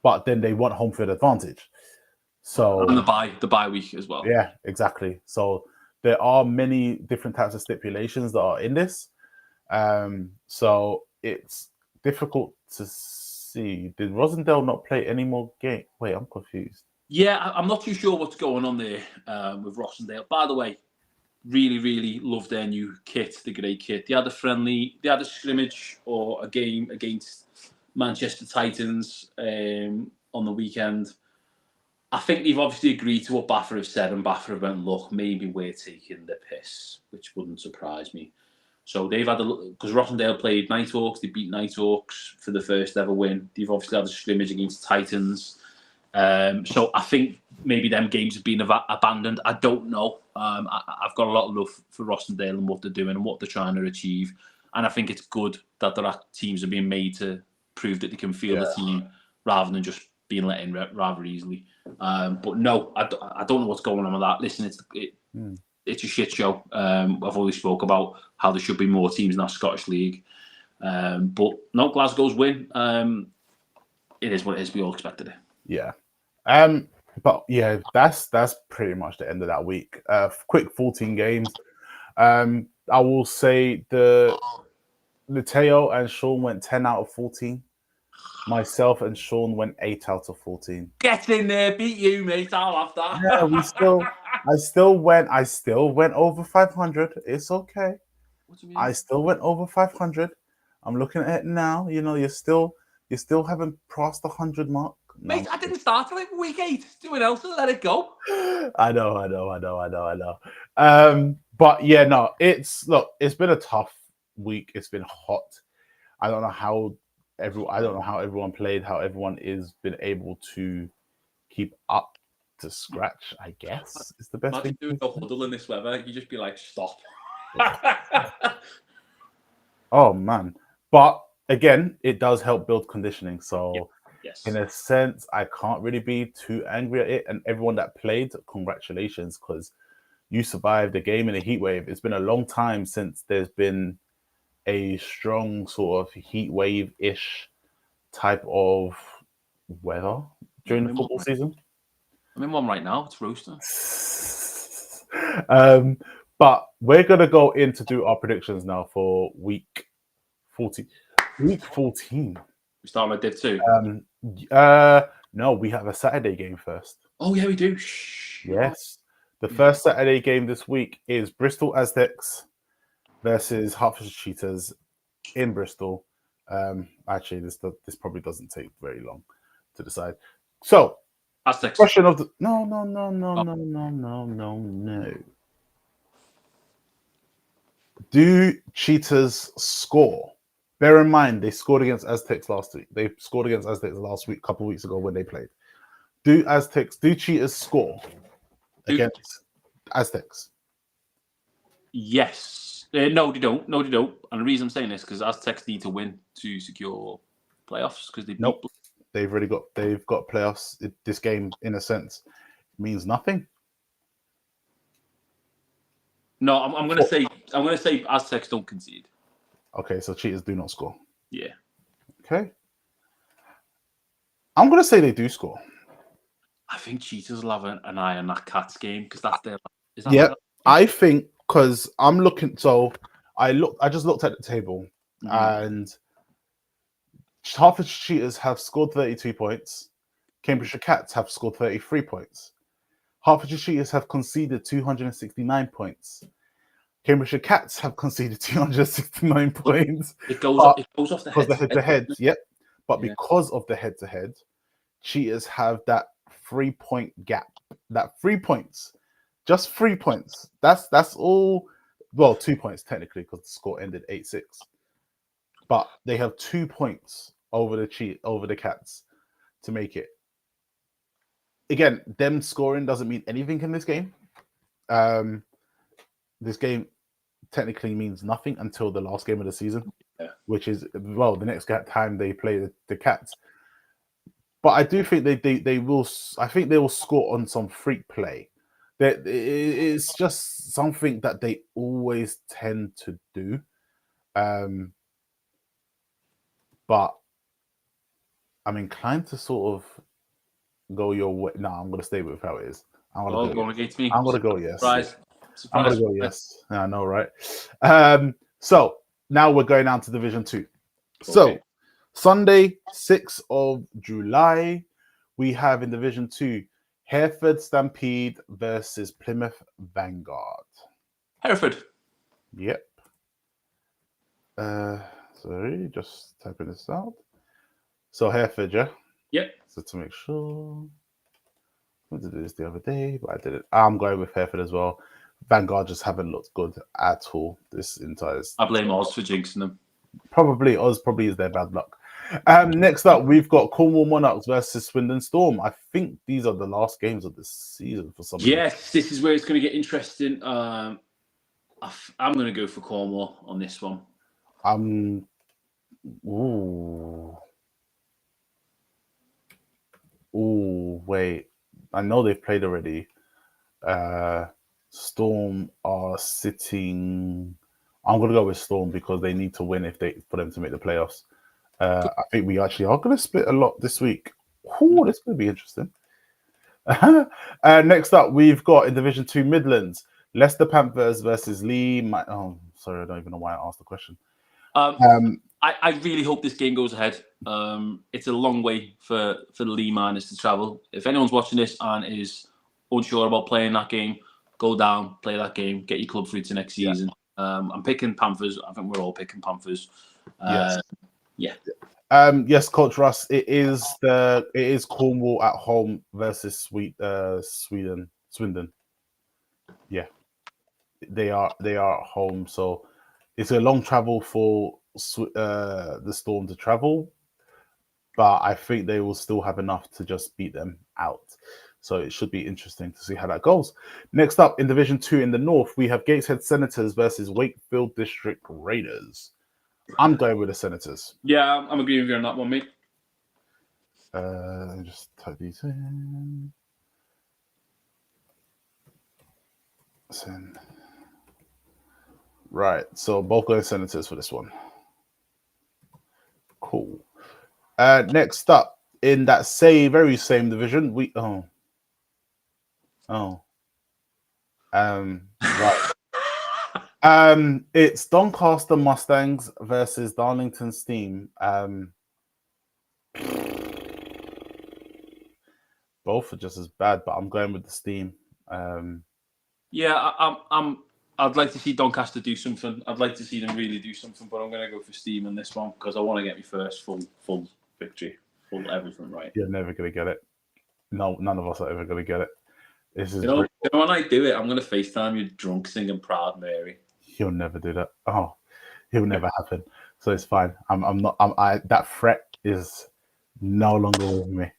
But then they want home field advantage. So and the bye week as well. Yeah, exactly. So there are many different types of stipulations that are in this. So it's difficult to see. Did Rosendale not play any more games? Wait, I'm confused. Yeah, I'm not too sure what's going on there with Rosendale. By the way, really, really love their new kit, the grey kit. They had a scrimmage or a game against Manchester Titans on the weekend. I think they've obviously agreed to what Baffer have said, and Baffer went, look, maybe we're taking the piss, which wouldn't surprise me. So they've had because Rosendale played Nighthawks, they beat Nighthawks for the first ever win. They've obviously had a scrimmage against Titans. So I think maybe them games have been abandoned. I don't know. I've got a lot of love for Rosendale and what they're doing and what they're trying to achieve. And I think it's good that their teams are being made to prove that they can field the team rather than just being let in rather easily. But no, I don't know what's going on with that. Listen, it's a shit show. I've always spoke about how there should be more teams in that Scottish League. But no, Glasgow's win. It is what it is. We all expected it. Yeah. But yeah, that's pretty much the end of that week. Quick 14 games. I will say the Mateo and Sean went 10 out of 14. Myself and Sean went 8 out of 14. Get in there, beat you, mate. I'll have that. Yeah, I still went over 500. It's okay. What do you mean? I still went over 500. I'm looking at it now. You still haven't crossed the 100 mark. No. Mate, I didn't start till like week 8. Do it else and let it go. I know. But yeah, no, it's been a tough week. It's been hot. I don't know how everyone played, how everyone is been able to keep up to scratch, I guess is the best thing. Imagine doing a huddle in this weather, you just be like, stop. Oh man. But again, it does help build conditioning. So yes. In a sense, I can't really be too angry at it. And everyone that played, congratulations, because you survived the game in a heat wave. It's been a long time since there's been a strong sort of heat wave-ish type of weather during the football season. I'm in one right now. It's roasting. But we're going to go in to do our predictions now for week 14. Week 14. We start with Div 2. No, we have a Saturday game first. Oh, yeah, we do. Yes. The first Saturday game this week is Bristol Aztecs versus Hertfordshire Cheetahs in Bristol. Actually, this probably doesn't take very long to decide. So, Aztecs. Question of the no. Do Cheetahs score? Bear in mind they scored against Aztecs last week. They scored against Aztecs last week, a couple of weeks ago when they played. Do Cheetahs score against Aztecs? Yes. No, they don't. And the reason I'm saying this is because Aztecs need to win to secure playoffs because they Nope. They've got playoffs. This game, in a sense, means nothing. No, I'm going to say I'm going to say Aztecs don't concede. Okay, so Cheetahs do not score. Yeah. Okay. I'm going to say they do score. I think Cheetahs will have an eye on that Cats game because that's their. Is that Yeah, their I think because I'm looking. So I just looked at the table, and Hertfordshire Cheetahs have scored 32 points. Cambridgeshire Cats have scored 33 points. Hertfordshire Cheetahs have conceded 269 points. Cambridgeshire Cats have conceded 269 points. It goes off the Because head. the head-to-head, yep. But Yeah. because of the head-to-head, Cheetahs have that 3-point gap. That 3 points. Just 3 points. That's all. Well, 2 points technically because the score ended 8-6. But they have 2 points over the Cats to make it. Again, them scoring doesn't mean anything in this game. This game technically means nothing until the last game of the season, which is the next time they play the Cats. But I do think they will. I think they will score on some freak play. That it's just something that they always tend to do. But I'm inclined to sort of go your way. No, I'm going to stay with how it is. I'm going against me. I'm going to go yes. Surprise. I'm going to go yes. I know, right? So now we're going down to Division 2. So Sunday, 6th of July, we have in Division 2 Hereford Stampede versus Plymouth Vanguard. Hereford. Yep. Sorry, just typing this out. So Hereford, yeah? Yep. So to make sure. I wanted to do this the other day, but I didn't. I'm going with Hereford as well. Vanguard just haven't looked good at all this entire. I blame Oz for jinxing them. Probably Oz is their bad luck. Next up, we've got Cornwall Monarchs versus Swindon Storm. I think these are the last games of the season for some reason. Yes, this is where it's going to get interesting. I'm going to go for Cornwall on this one. Wait. I know they've played already. Storm are sitting. I'm going to go with Storm because they need to win for them to make the playoffs. I think we actually are going to split a lot this week. Ooh, this is going to be interesting. Next up, we've got in Division 2 Midlands, Leicester Panthers versus Lee. Sorry, I don't even know why I asked the question. I really hope this game goes ahead. It's a long way for the Lee Miners to travel. If anyone's watching this and is unsure about playing that game, go down, play that game, get your club through to next season. I'm picking Panthers. I think we're all picking Panthers. Yes. Yeah. Yes, Coach Russ. It is Cornwall at home versus Swindon. Yeah, they are at home, so it's a long travel for the Storm to travel, but I think they will still have enough to just beat them out. So it should be interesting to see how that goes. Next up in Division 2 in the North, we have Gateshead Senators versus Wakefield District Raiders. I'm going with the Senators. Yeah, I'm agreeing with you on that one, mate. Just type these in. Right, so both going Senators for this one. Cool. Next up in that very same division, right. It's Doncaster Mustangs versus Darlington Steam. Both are just as bad, but I'm going with the Steam. Yeah, I'd like to see Doncaster do something. I'd like to see them really do something, but I'm going to go for Steam on this one because I want to get my first full victory, full everything right. You're never going to get it. No, none of us are ever going to get it. This is. You know, when I do it, I'm going to FaceTime you drunk singing Proud Mary. He'll never do that. Oh, he'll never happen. So it's fine. I'm not. That threat is no longer with me.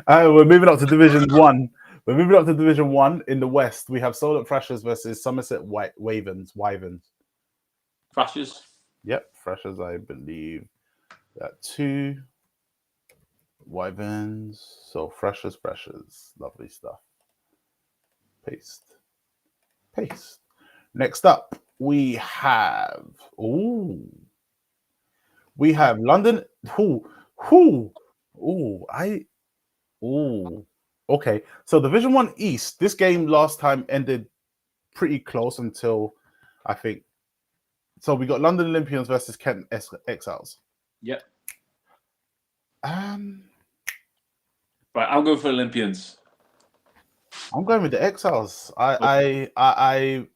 We're moving up to Division 1. We're moving up to Division 1 in the West. We have Solent Thrashers versus Somerset Wyverns. Thrashers? Yep, Thrashers, I believe. That 2. Wyverns. So Thrashers. Lovely stuff. Paste. Next up, we have London. Ooh, I ooh. Okay, so Division 1 East. This game last time ended pretty close until I think. So we got London Olympians versus Kent Exiles. Yep. Um, Right, I'll go for Olympians. I'm going with the Exiles. I'm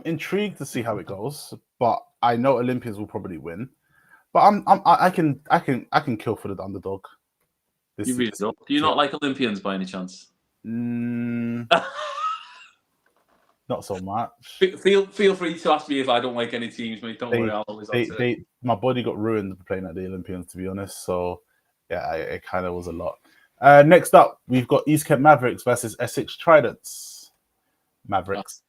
intrigued to see how it goes, but I know Olympians will probably win. But I can kill for the underdog. You really don't. Do you not like Olympians by any chance? Mm, not so much. Feel free to ask me if I don't like any teams, mate. Don't worry, I'll always answer. My body got ruined playing at the Olympians, to be honest. So yeah, it kind of was a lot. Next up, we've got East Kent Mavericks versus Essex Tridents. Mavericks.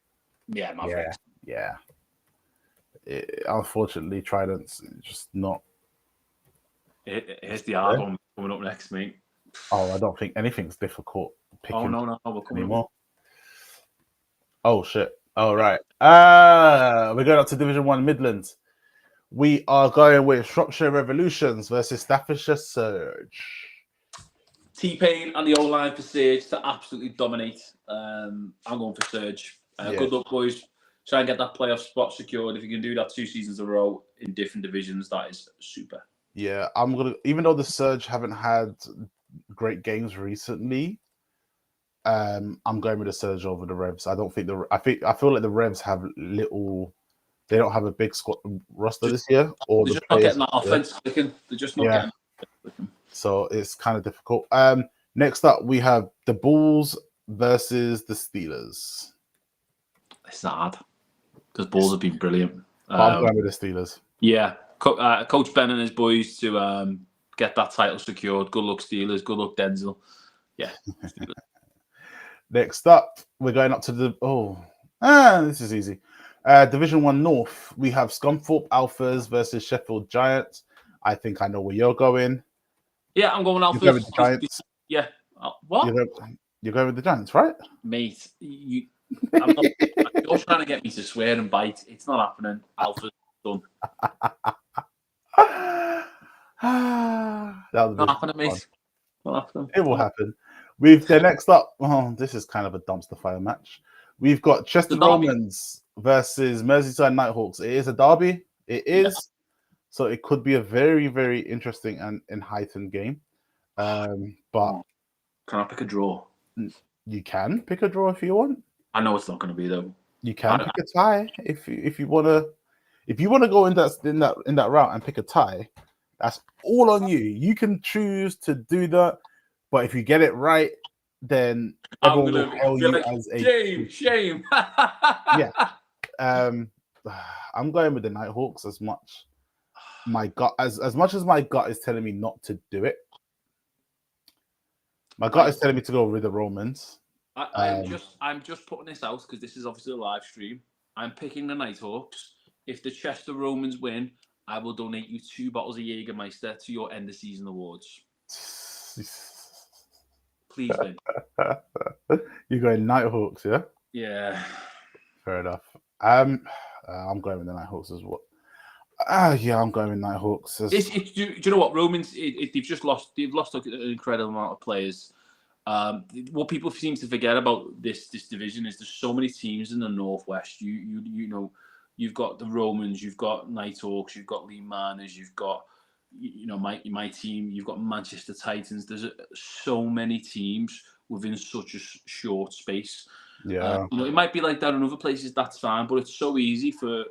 Yeah, Mavericks. Yeah. Unfortunately, Tridents just not. Here's the hard one coming up next, mate. Oh, I don't think anything's difficult picking no, we're coming anymore. up. Oh shit! All right. We're going up to Division 1 Midlands. We are going with Shropshire Revolutions versus Staffordshire Surge. T-Pain and the O-line for Surge to absolutely dominate. I'm going for Surge. Good luck, boys. Try and get that playoff spot secured. If you can do that 2 seasons in a row in different divisions, that is super. Yeah, I'm gonna. Even though the Surge haven't had great games recently, I'm going with the Surge over the Revs. I don't think I feel like the Revs have little. They don't have a big squad roster this year, or they're just not getting that offense clicking. They're just not getting that clicking. So it's kind of difficult. Next up, we have the Bulls versus the Steelers. It's not hard because Bulls have been brilliant. I'm going with the Steelers. Yeah, Coach Ben and his boys to get that title secured. Good luck, Steelers. Good luck, Denzel. Yeah. Next up, we're going up to the this is easy. Division 1 North, we have Scunthorpe Alphas versus Sheffield Giants. I think I know where you're going. Yeah, I'm going Alphas. You're going with the Giants. Yeah. What? You're going with the Giants, right? Mate, you're trying to get me to swear and bite. It's not happening. Alphas done. Not happening, mate. Not happening. It will happen. We've the next up. Oh, this is kind of a dumpster fire match. We've got Chester Romans versus Merseyside Nighthawks. It is a derby. It is. So it could be a very, very interesting and heightened game. But can I pick a draw? You can pick a draw if you want. I know it's not going to be though. You can pick a tie if you want to go in that route and pick a tie. That's all on you. You can choose to do that, but if you get it right, then everyone will hail you as a shame. Yeah. I'm going with the Nighthawks as much. My gut, as much as my gut is telling me not to do it, my gut is telling me to go with the Romans. I'm just putting this out because this is obviously a live stream. I'm picking the Nighthawks. If the Chester Romans win, I will donate you 2 bottles of Jägermeister to your end of season awards. Please win. You're going Nighthawks, yeah? Yeah. Fair enough. I'm going with the Nighthawks as well. Yeah, I'm going with Nighthawks. Do you know what? Romans, they've lost an incredible amount of players. What people seem to forget about this division is there's so many teams in the Northwest. You know, you've got the Romans, you've got Nighthawks, you've got Lee Manors, you've got my team, you've got Manchester Titans. There's so many teams within such a short space. Yeah, it might be like that in other places. That's fine, but it's so easy for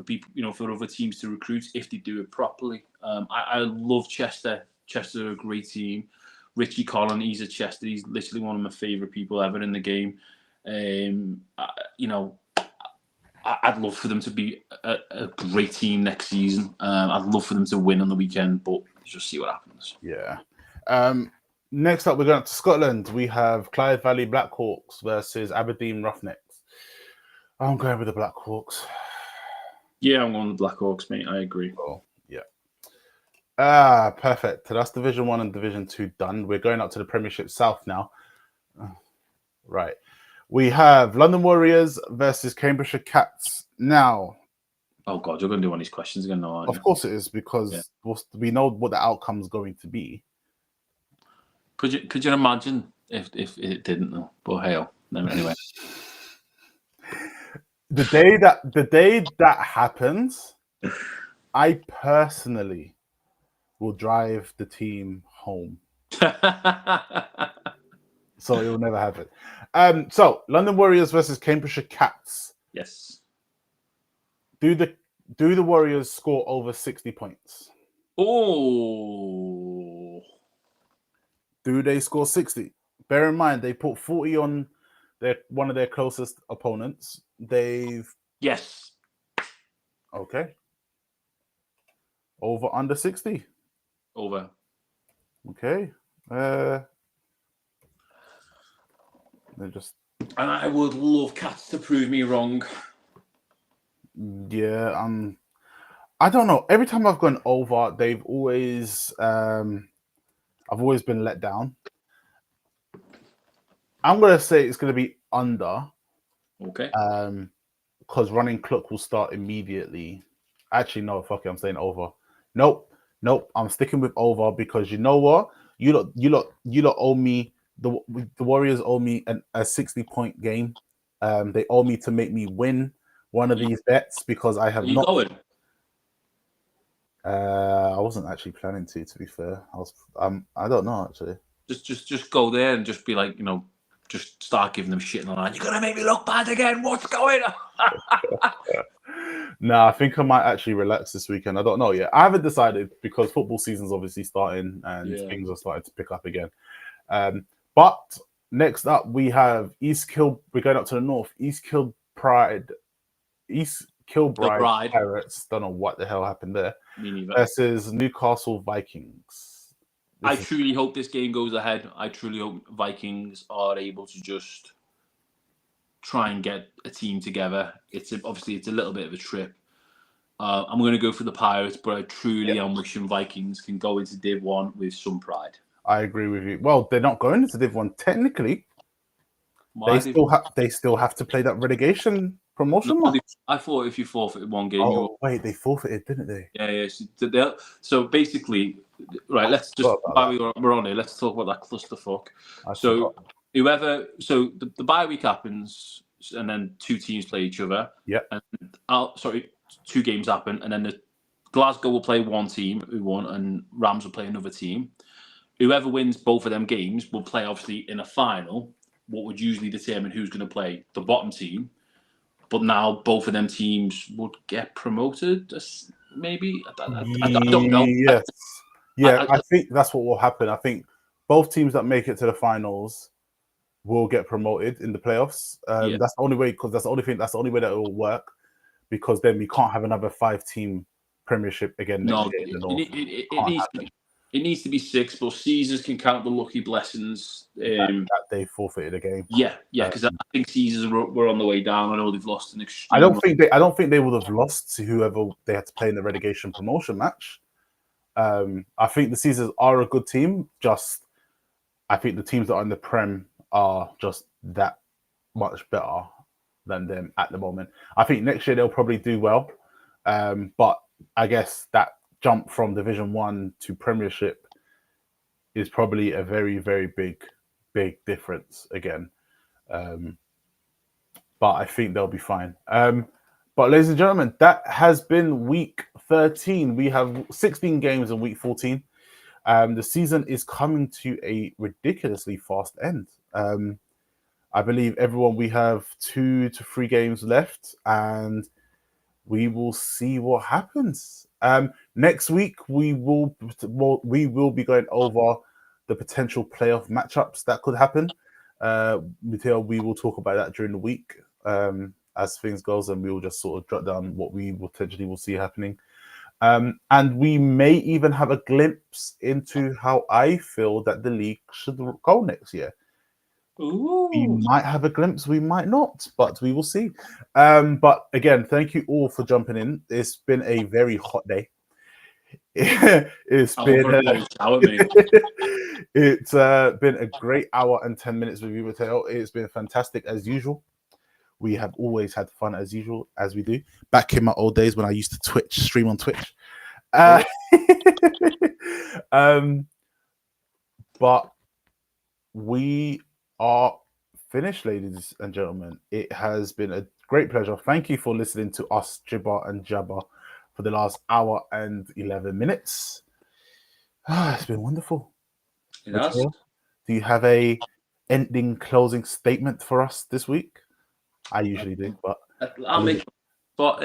people, for other teams to recruit if they do it properly. I love Chester. Chester are a great team. Richie Collin, he's at Chester. He's literally one of my favourite people ever in the game. I'd love for them to be a great team next season. I'd love for them to win on the weekend, but just see what happens. Yeah. Next up, we're going to Scotland. We have Clyde Valley Blackhawks versus Aberdeen Roughnecks. I'm going with the Blackhawks. Yeah, I'm going with the Blackhawks, mate. I agree. Oh, yeah. Perfect. So that's Division 1 and Division 2 done. We're going up to the Premiership South now. Right. We have London Warriors versus Cambridgeshire Cats. Now, Oh God, you're going to do one of these questions again, now, aren't you? of course it is, because we know what the outcome is going to be. Could you imagine if it didn't though? But hell, no, anyway. The day that happens, I personally will drive the team home. So it will never happen. So London Warriors versus Cambridgeshire Cats. Yes. Do the Warriors score over 60 points? Oh. Do they score 60? Bear in mind they put 40 on one of their closest opponents. Yes. Okay. Over under 60. Over. Okay. And I would love Cats to prove me wrong. Yeah, I don't know. Every time I've gone over, they've always I've always been let down. I'm gonna say it's gonna be under. Okay. Because running clock will start immediately. Actually, no, fuck it, I'm saying over. Nope. I'm sticking with over because you know what? You lot owe me the Warriors owe me a 60-point game. They owe me to make me win one of these bets because I have not. Going? I wasn't actually planning to be fair. I don't know actually. Just go there and just be like, just start giving them shit in the line. You're gonna make me look bad again. What's going on? No, I think I might actually relax this weekend. I don't know yet. I haven't decided because football season's obviously starting and things are starting to pick up again. But next up we have we're going up to the north. East Kilbride Pirates. Don't know what the hell happened there. Me neither. Versus Newcastle Vikings. I truly hope this game goes ahead. I truly hope Vikings are able to just try and get a team together. Obviously it's a little bit of a trip. I'm going to go for the Pirates, but I truly am wishing Vikings can go into Div 1 with some pride. I agree with you. Well, they're not going into Div 1 technically. They still have to play that relegation promotion. No, I thought if you forfeited one game, wait, they forfeited, didn't they? Yeah. So basically, right. Let's just while we're on here, let's talk about that clusterfuck. The bye week happens, and then two teams play each other. Yeah. And two games happen, and then the Glasgow will play one team who won, and Rams will play another team. Whoever wins both of them games will play obviously in a final. What would usually determine who's going to play the bottom team. But now both of them teams would get promoted, maybe? I don't know. Yes. I think that's what will happen. I think both teams that make it to the finals will get promoted in the playoffs. That's the only way, because that's the only way that it will work, because then we can't have another 5-team premiership again next year in the North. It needs to be 6, but Caesars can count the lucky blessings. That they forfeited a game. Yeah, because I think Caesars were on the way down. I know they've lost an extreme. I don't think they would have lost to whoever they had to play in the relegation promotion match. I think the Caesars are a good team. I think the teams that are in the Prem are just that much better than them at the moment. I think next year they'll probably do well, but I guess that jump from Division 1 to Premiership is probably a very, very big difference again. But I think they'll be fine. But ladies and gentlemen, that has been week 13. We have 16 games in week 14. The season is coming to a ridiculously fast end. I believe we have 2 to 3 games left, and we will see what happens. Next week, we will be going over the potential playoff matchups that could happen. Mateo, we will talk about that during the week as things goes, and we will just sort of jot down what we potentially will see happening. And we may even have a glimpse into how I feel that the league should go next year. Ooh. We might have a glimpse, we might not, but we will see. But again, thank you all for jumping in. It's been a It's been a great hour and 10 minutes with you, Mateo. It's been fantastic as usual. We have always had fun as usual, as we do. Back in my old days when I used to stream on Twitch. But we are finished, ladies and gentlemen. It has been a great pleasure. Thank you for listening to us gibber and jabber for the last hour and 11 minutes. It's been wonderful. Mateo, do you have a ending closing statement for us this week? I usually do, but I'll make. But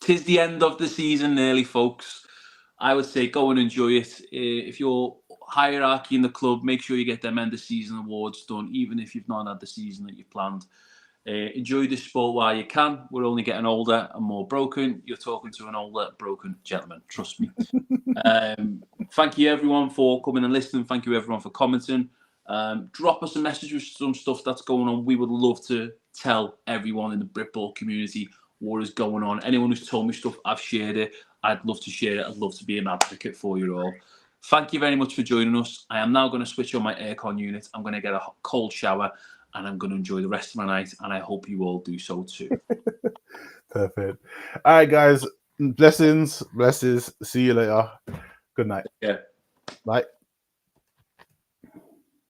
'tis the end of the season nearly, folks. I would say go and enjoy it. If you're hierarchy in the club, make sure you get them end of season awards done, even if you've not had the season that you planned. Enjoy the sport while you can. We're only getting older and more broken. You're talking to an older, broken gentleman. Trust me. Thank you, everyone, for coming and listening. Thank you, everyone, for commenting. Drop us a message with some stuff that's going on. We would love to tell everyone in the Britball community what is going on. Anyone who's told me stuff, I've shared it. I'd love to share it. I'd love to be an advocate for you all. Thank you very much for joining us. I am now going to switch on my aircon unit. I'm going to get a cold shower and I'm going to enjoy the rest of my night. And I hope you all do so too. Perfect. All right, guys. Blessings. See you later. Good night. Yeah. Bye.